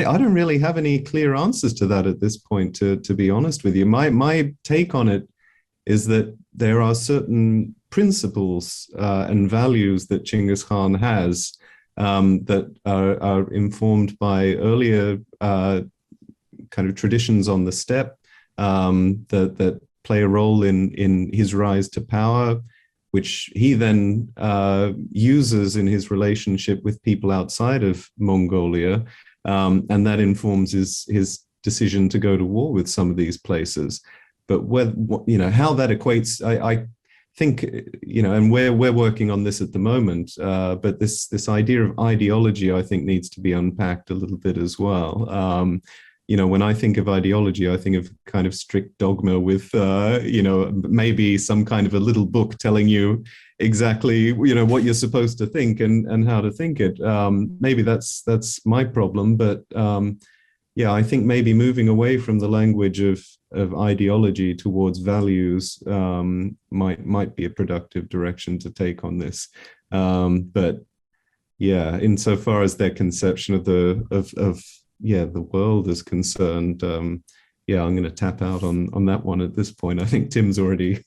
don't really have any clear answers to that at this point. To be honest with you, my take on it is that there are certain principles and values that Genghis Khan has that are informed by earlier kind of traditions on the steppe that play a role in his rise to power, which he then uses in his relationship with people outside of Mongolia, and that informs his decision to go to war with some of these places. but how that equates, I think, and we're working on this at the moment, but this idea of ideology, I think, needs to be unpacked a little bit as well. When I think of ideology, I think of kind of strict dogma with, maybe some kind of a little book telling you exactly, what you're supposed to think and how to think it. Maybe that's my problem, but I think maybe moving away from the language of ideology towards values might be a productive direction to take on this. But yeah, insofar as their conception of the world is concerned, I'm going to tap out on that one at this point. I think Tim's already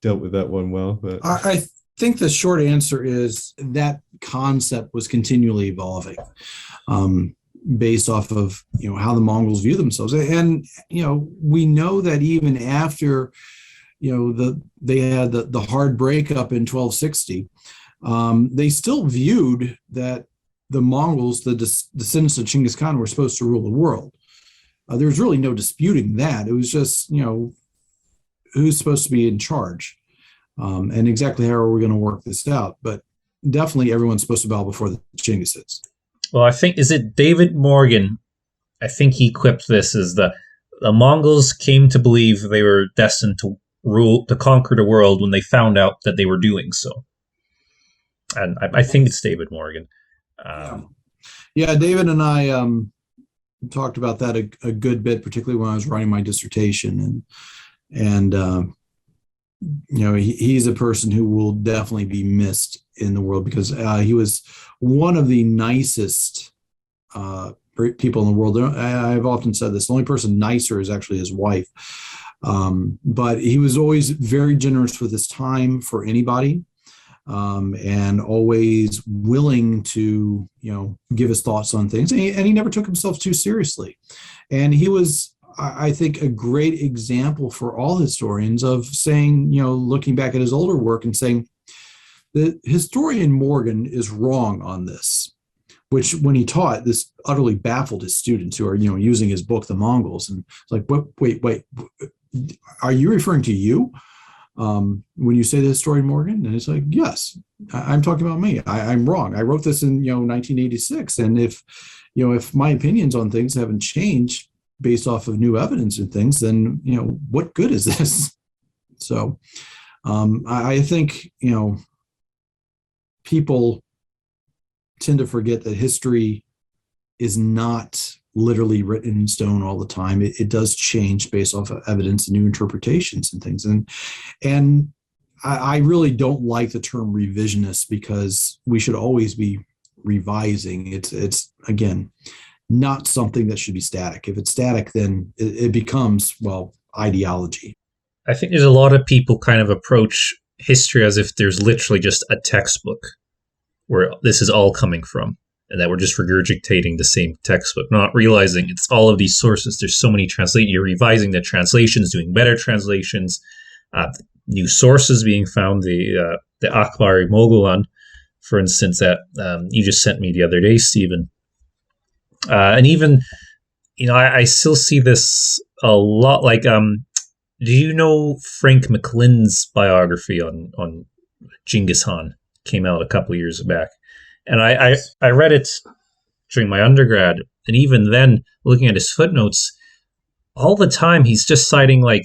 dealt with that one well. But I think the short answer is that concept was continually evolving, based off of how the Mongols view themselves, and we know that even after they had the hard breakup in 1260, they still viewed that the Mongols, the descendants of Genghis Khan, were supposed to rule the world. There's really no disputing that. It was just, who's supposed to be in charge, and exactly how are we going to work this out. But definitely everyone's supposed to bow before the Chinggisids. Well, I think, is it David Morgan? I think he quipped this as the Mongols came to believe they were destined to conquer the world when they found out that they were doing so. And I think it's David Morgan. Yeah, David and I talked about that a good bit, particularly when I was writing my dissertation, and he's a person who will definitely be missed in the world, because he was one of the nicest people in the world. I've often said this: the only person nicer is actually his wife. But he was always very generous with his time for anybody. And always willing to, give his thoughts on things. And he never took himself too seriously. And he was, I think, a great example for all historians of saying, looking back at his older work and saying, the historian Morgan is wrong on this, which when he taught, this utterly baffled his students who are, using his book, The Mongols. And it's like, wait, are you referring to you? When you say the historian Morgan? And it's like, yes, I'm talking about me. I'm wrong. I wrote this in 1986, and if my opinions on things haven't changed based off of new evidence and things, then what good is this? So I think people tend to forget that history is not literally written in stone all the time. It does change based off of evidence and new interpretations and things. And I really don't like the term revisionist, because we should always be revising. It's again, not something that should be static. If it's static, then it becomes, ideology. I think there's a lot of people kind of approach history as if there's literally just a textbook where this is all coming from, and that we're just regurgitating the same textbook, not realizing it's all of these sources. There's so many translations. You're revising the translations, doing better translations, new sources being found. The Akbari Mogolan, for instance, that you just sent me the other day, Stephen. And even, I still see this a lot. Like, do you know Frank McLean's biography on Genghis Khan? Came out a couple of years back. And I read it during my undergrad, and even then, looking at his footnotes, all the time he's just citing like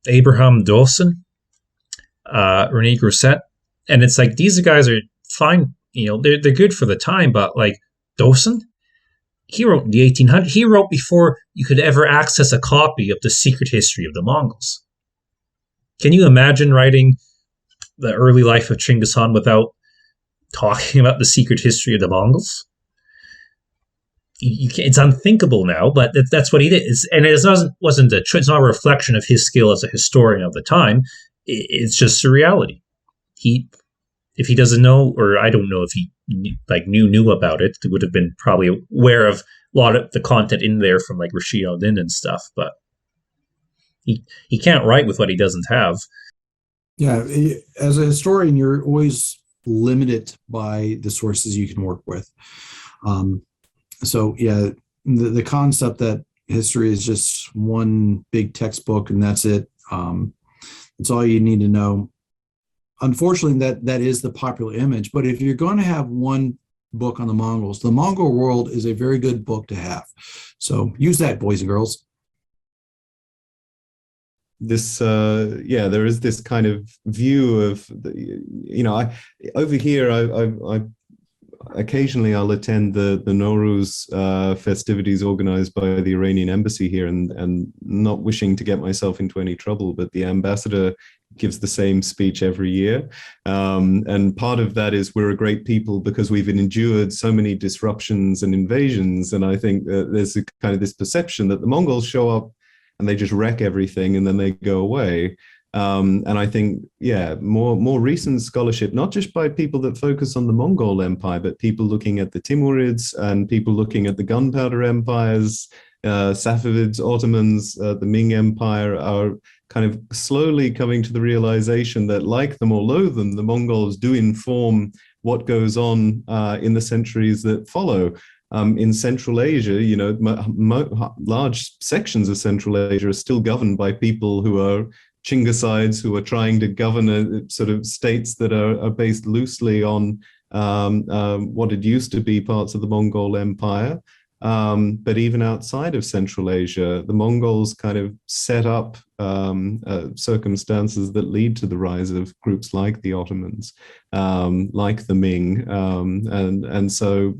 Abraham Dawson, Rene Grosset, and it's like these guys are fine, they're good for the time, but like Dawson, he wrote in the 1800s. He wrote before you could ever access a copy of the Secret History of the Mongols. Can you imagine writing the early life of Genghis Khan without talking about the secret history of the Mongols? You can't, it's unthinkable now, but that's what he did. And it's not a reflection of his skill as a historian of the time. It's just a reality. If he doesn't know, or I don't know if he knew about it, would have been probably aware of a lot of the content in there from like Rashid al-Din and stuff, but he can't write with what he doesn't have. Yeah, as a historian, you're always limited by the sources you can work with. So yeah, the concept that history is just one big textbook and that's it. That's all you need to know. Unfortunately, that is the popular image. But if you're going to have one book on the Mongols, the Mongol World is a very good book to have. So use that, boys and girls. This there is this kind of view of over here I occasionally I'll attend the Nowruz festivities organized by the Iranian embassy here, and not wishing to get myself into any trouble, but the ambassador gives the same speech every year, and part of that is we're a great people because we've endured so many disruptions and invasions, and I think there's a kind of this perception that the Mongols show up and they just wreck everything and then they go away. And I think, more recent scholarship, not just by people that focus on the Mongol Empire, but people looking at the Timurids and people looking at the gunpowder empires, Safavids, Ottomans, the Ming Empire, are kind of slowly coming to the realization that, like them or loathe them, the Mongols do inform what goes on in the centuries that follow. In Central Asia, large sections of Central Asia are still governed by people who are Chinggisides, who are trying to govern sort of states that are based loosely on what had used to be parts of the Mongol Empire. But even outside of Central Asia, the Mongols kind of set up circumstances that lead to the rise of groups like the Ottomans, like the Ming, and so.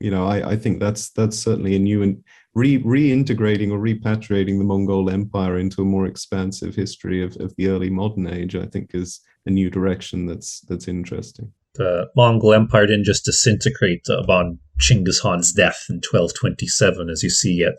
I think that's certainly a new and reintegrating or repatriating the Mongol Empire into a more expansive history of the early modern age, I think, is a new direction that's interesting. The Mongol Empire didn't just disintegrate upon Chinggis Khan's death in 1227, as you see it.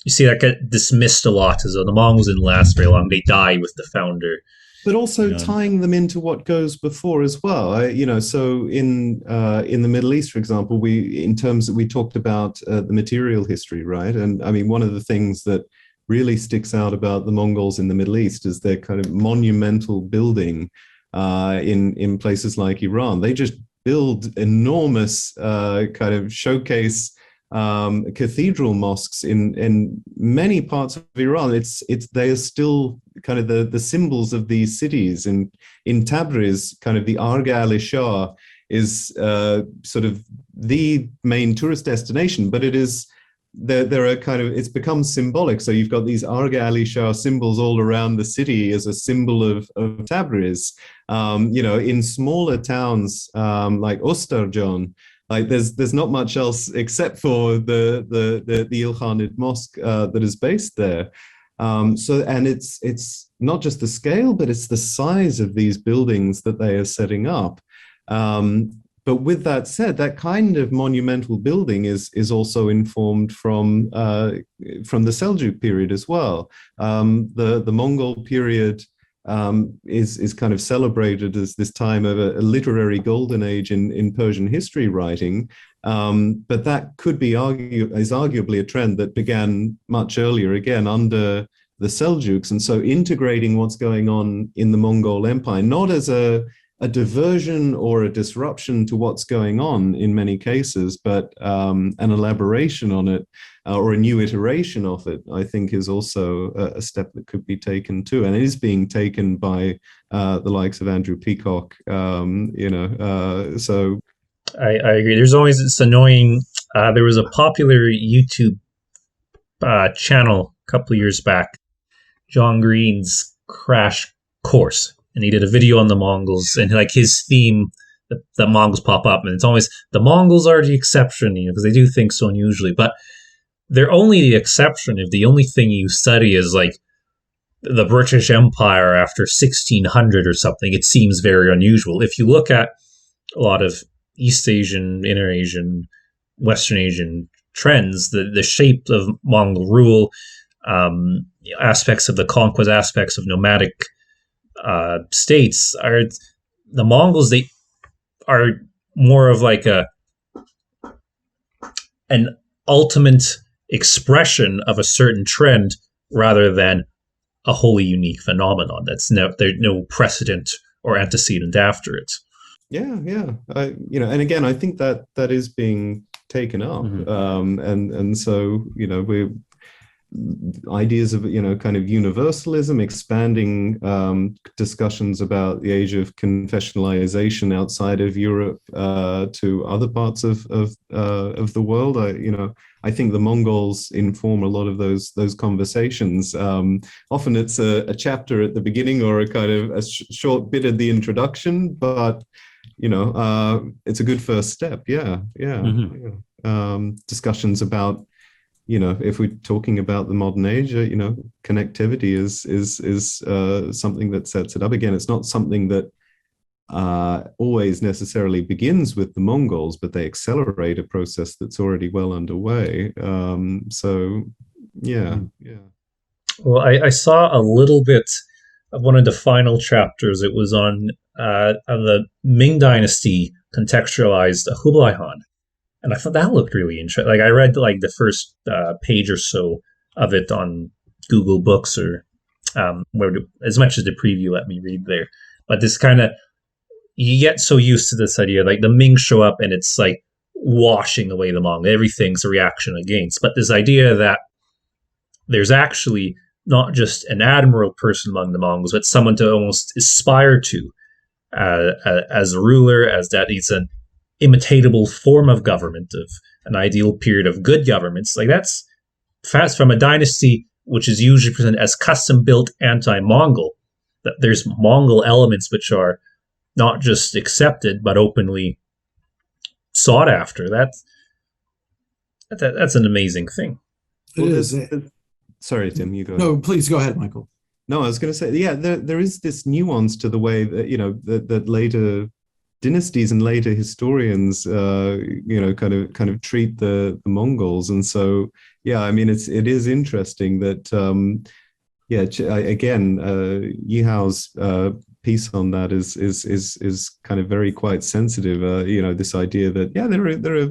You see that get dismissed a lot, as though the Mongols didn't last very long. They die with the founder. But also tying them into what goes before as well. So in the Middle East, for example, we talked about the material history, right? And I mean, one of the things that really sticks out about the Mongols in the Middle East is their kind of monumental building in places like Iran. They just build enormous kind of showcase cathedral mosques in many parts of Iran. They are still kind of the symbols of these cities. And in Tabriz, kind of the Arga Ali Shah is sort of the main tourist destination, but it is there are kind of, it's become symbolic. So you've got these Arga Ali Shah symbols all around the city as a symbol of Tabriz. In smaller towns like Ostarjan, like there's not much else except for the Ilkhanid Mosque that is based there. And it's not just the scale, but it's the size of these buildings that they are setting up. But with that said, that kind of monumental building is also informed from the Seljuk period as well. The Mongol period is kind of celebrated as this time of a literary golden age in Persian history writing, but that could be arguably a trend that began much earlier, again under the Seljuks, and so integrating what's going on in the Mongol Empire, not as a diversion or a disruption to what's going on in many cases, but an elaboration on it or a new iteration of it, I think is also a step that could be taken too. And it is being taken by the likes of Andrew Peacock, so. I agree. There's always this annoying, there was a popular YouTube channel a couple of years back, John Green's Crash Course. And he did a video on the Mongols, and like his theme, the Mongols pop up, and it's always the Mongols are the exception, because they do things so unusually. But they're only the exception if the only thing you study is like the British Empire after 1600 or something. It seems very unusual. If you look at a lot of East Asian, Inner Asian, Western Asian trends, the shape of Mongol rule, aspects of the conquest, aspects of nomadic states, are the Mongols. They are more of like an ultimate expression of a certain trend rather than a wholly unique phenomenon that's there's no precedent or antecedent after it. Yeah. And again, I think that is being taken up, and so ideas of, kind of universalism, expanding discussions about the age of confessionalization outside of Europe to other parts of the world. I think the Mongols inform a lot of those conversations. Often it's a chapter at the beginning or a kind of a short bit of the introduction, but it's a good first step. Yeah. Discussions about, if we're talking about the modern age, connectivity is something that sets it up. Again, it's not something that always necessarily begins with the Mongols, but they accelerate a process that's already well underway. Yeah. Well, I saw a little bit of one of the final chapters. It was on the Ming Dynasty contextualized Kublai Khan. And I thought that looked really interesting. Like I read like the first page or so of it on Google Books or as much as the preview let me read there. But this kind of, you get so used to this idea, like the Ming show up and it's like washing away the Mongol. Everything's a reaction against. But this idea that there's actually not just an admirable person among the Mongols, but someone to almost aspire to as a ruler, as that he's an imitatable form of government, of an ideal period of good governments. Like that's fast from a dynasty which is usually presented as custom-built anti-Mongol, that there's Mongol elements which are not just accepted but openly sought after. That's an amazing thing. It is. Sorry, Tim, you go. No, please go ahead, Michael. No, I was going to say, yeah, there is this nuance to the way that that later dynasties and later historians, kind of treat the Mongols, and so yeah, I mean, it is interesting that Yihao's piece on that is kind of very quite sensitive. This idea that there are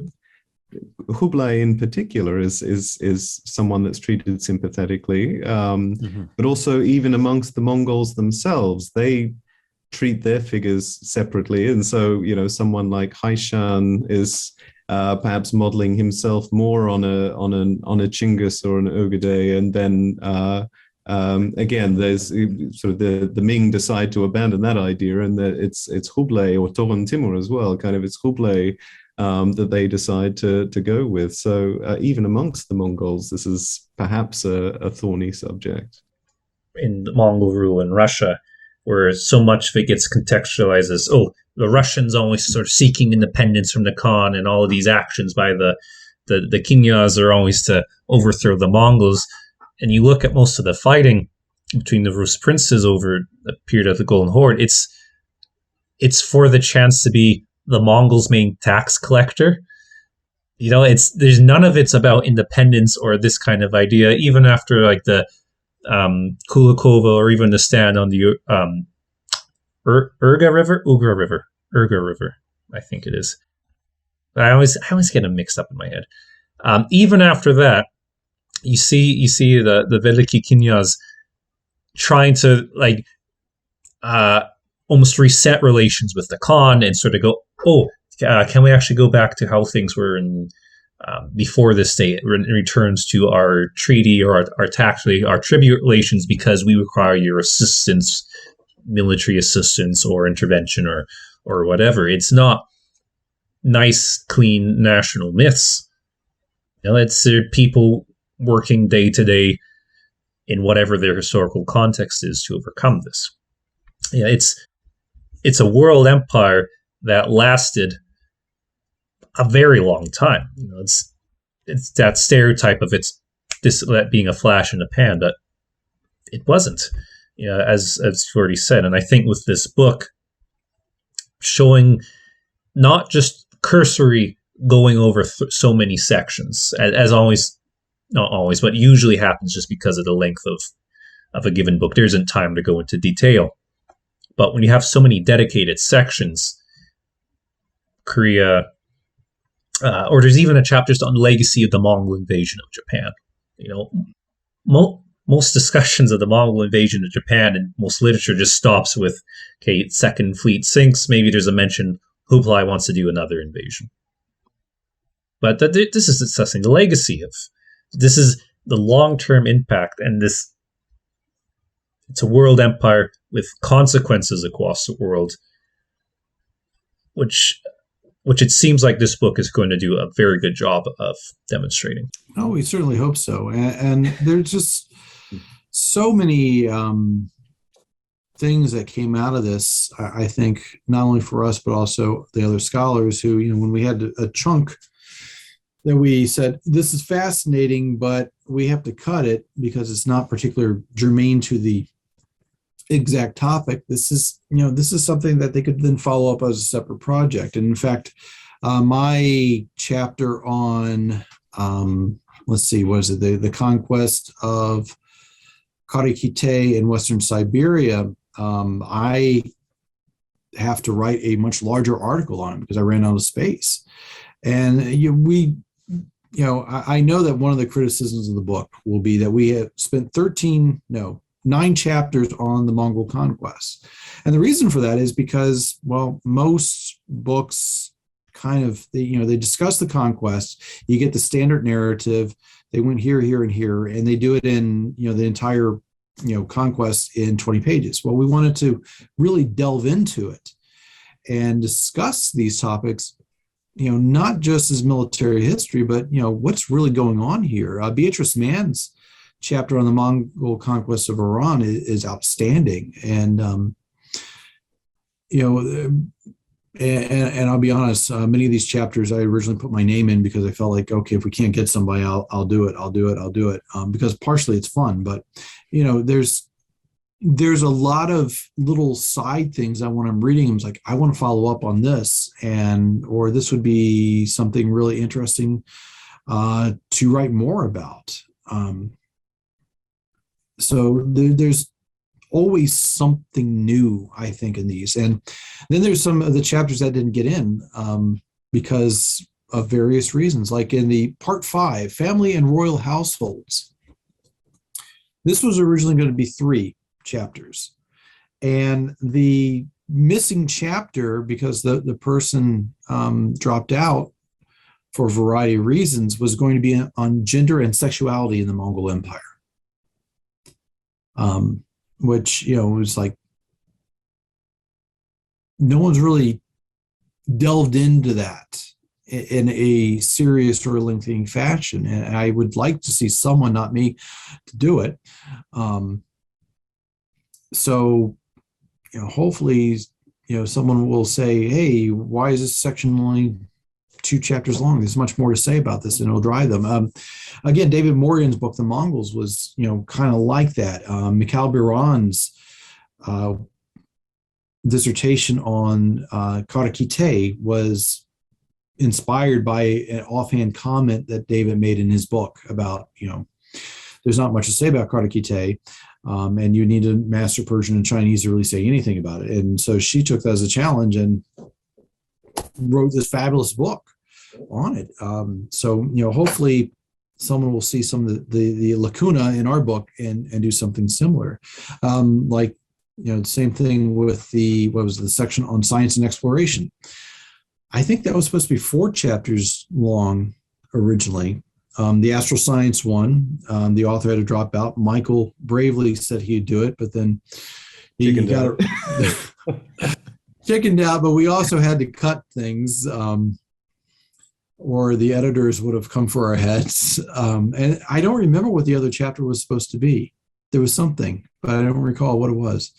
Kublai in particular is someone that's treated sympathetically, but also even amongst the Mongols themselves, they treat their figures separately, and so someone like Haishan is perhaps modeling himself more on a Chinggis or an Ögedei, and then again, there's sort of the Ming decide to abandon that idea, and that it's Kublai or Torun Timur as well. Kind of it's Kublai that they decide to go with. So even amongst the Mongols, this is perhaps a thorny subject. In the Mongol rule in Russia, where so much of it gets contextualized as, the Russians always sort of seeking independence from the Khan, and all of these actions by the Knyaz are always to overthrow the Mongols. And you look at most of the fighting between the Rus princes over the period of the Golden Horde, it's for the chance to be the Mongols' main tax collector. There's none of it's about independence or this kind of idea, even after like the Kulakova, or even the stand on the Ugra River, I think it is. I always get them mixed up in my head. Even after that, you see the Veliki Knyaz trying to almost reset relations with the Khan and sort of go, can we actually go back to how things were in before this state returns to our treaty or our tribute relations, because we require your assistance, military assistance or intervention or whatever. It's not nice, clean national myths. It's people working day to day in whatever their historical context is to overcome this. It's a world empire that lasted a very long time. It's that stereotype of that being a flash in the pan, but it wasn't. As you already said, and I think with this book showing not just cursory going over so many sections, as always, not always, but usually happens just because of the length of a given book. There isn't time to go into detail. But when you have so many dedicated sections, Korea, or there's even a chapter just on the legacy of the Mongol invasion of Japan. Most discussions of the Mongol invasion of Japan and most literature just stops with, Second Fleet sinks. Maybe there's a mention Kublai wants to do another invasion. But this is discussing the legacy of. This is the long-term impact, and this, it's a world empire with consequences across the world, which it seems like this book is going to do a very good job of demonstrating. Oh, we certainly hope so. And there's just so many things that came out of this, I think, not only for us, but also the other scholars who, when we had a chunk that we said, this is fascinating, but we have to cut it because it's not particularly germane to the exact topic. This is something that they could then follow up as a separate project. And in fact, my chapter on, let's see, what is it? The conquest of Karikite in Western Siberia. I have to write a much larger article on it because I ran out of space. And I know that one of the criticisms of the book will be that we have spent 9 chapters on the Mongol conquest. And the reason for that is because, well, most books kind of, they discuss the conquest. You get the standard narrative. They went here, here, and here, and they do it in, the entire, conquest in 20 pages. Well, we wanted to really delve into it and discuss these topics, not just as military history, but, what's really going on here. Beatrice Mann's chapter on the Mongol conquest of Iran is outstanding. And, and I'll be honest, many of these chapters I originally put my name in because I felt like, okay, if we can't get somebody, I'll do it. Because partially it's fun, but there's a lot of little side things that when I'm reading them, it's like, I want to follow up on this, or this would be something really interesting to write more about. So there's always something new, I think, in these. And then there's some of the chapters that didn't get in because of various reasons, like in the part 5, family and royal households. This was originally going to be 3 chapters. And the missing chapter, because the person dropped out for a variety of reasons, was going to be on gender and sexuality in the Mongol Empire. Which, was like, no one's really delved into that in a serious or lengthy fashion. And I would like to see someone, not me, to do it. So, hopefully, someone will say, hey, why is this section only 2 chapters long? There's much more to say about this, and it'll drive them. Again, David Morgan's book, The Mongols, was, kind of like that. Mikhail Biran's dissertation on Karikite was inspired by an offhand comment that David made in his book about, there's not much to say about Karikite, and you need to master Persian and Chinese to really say anything about it. And so she took that as a challenge and wrote this fabulous book on it. So, hopefully someone will see some of the lacuna in our book and do something similar. Like, the same thing with the section on science and exploration. I think that was supposed to be 4 chapters long originally. The astral science one, the author had to drop out. Michael bravely said he'd do it, but then he got chickened out. But we also had to cut things, or the editors would have come for our heads. And I don't remember what the other chapter was supposed to be. There was something, but I don't recall what it was.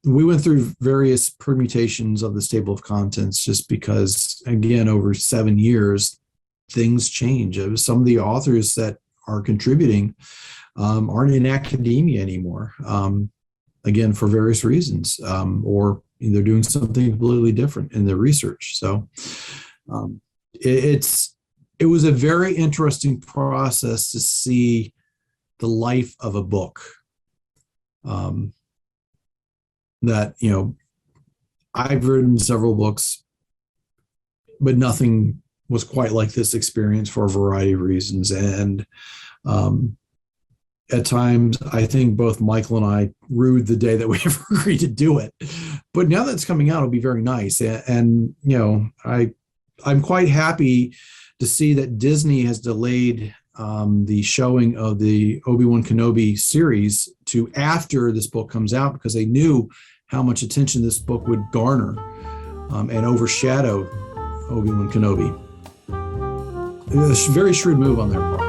We went through various permutations of this table of contents just because, again, over 7 years, things change. Some of the authors that are contributing aren't in academia anymore, again, for various reasons, or they're doing something completely different in their research. So it was a very interesting process to see the life of a book. That, I've written several books, but nothing was quite like this experience for a variety of reasons. And at times, I think both Michael and I rued the day that we ever agreed to do it. But now that it's coming out, it'll be very nice. And I'm quite happy to see that Disney has delayed the showing of the Obi-Wan Kenobi series to after this book comes out, because they knew how much attention this book would garner and overshadow Obi-Wan Kenobi. It was a very shrewd move on their part.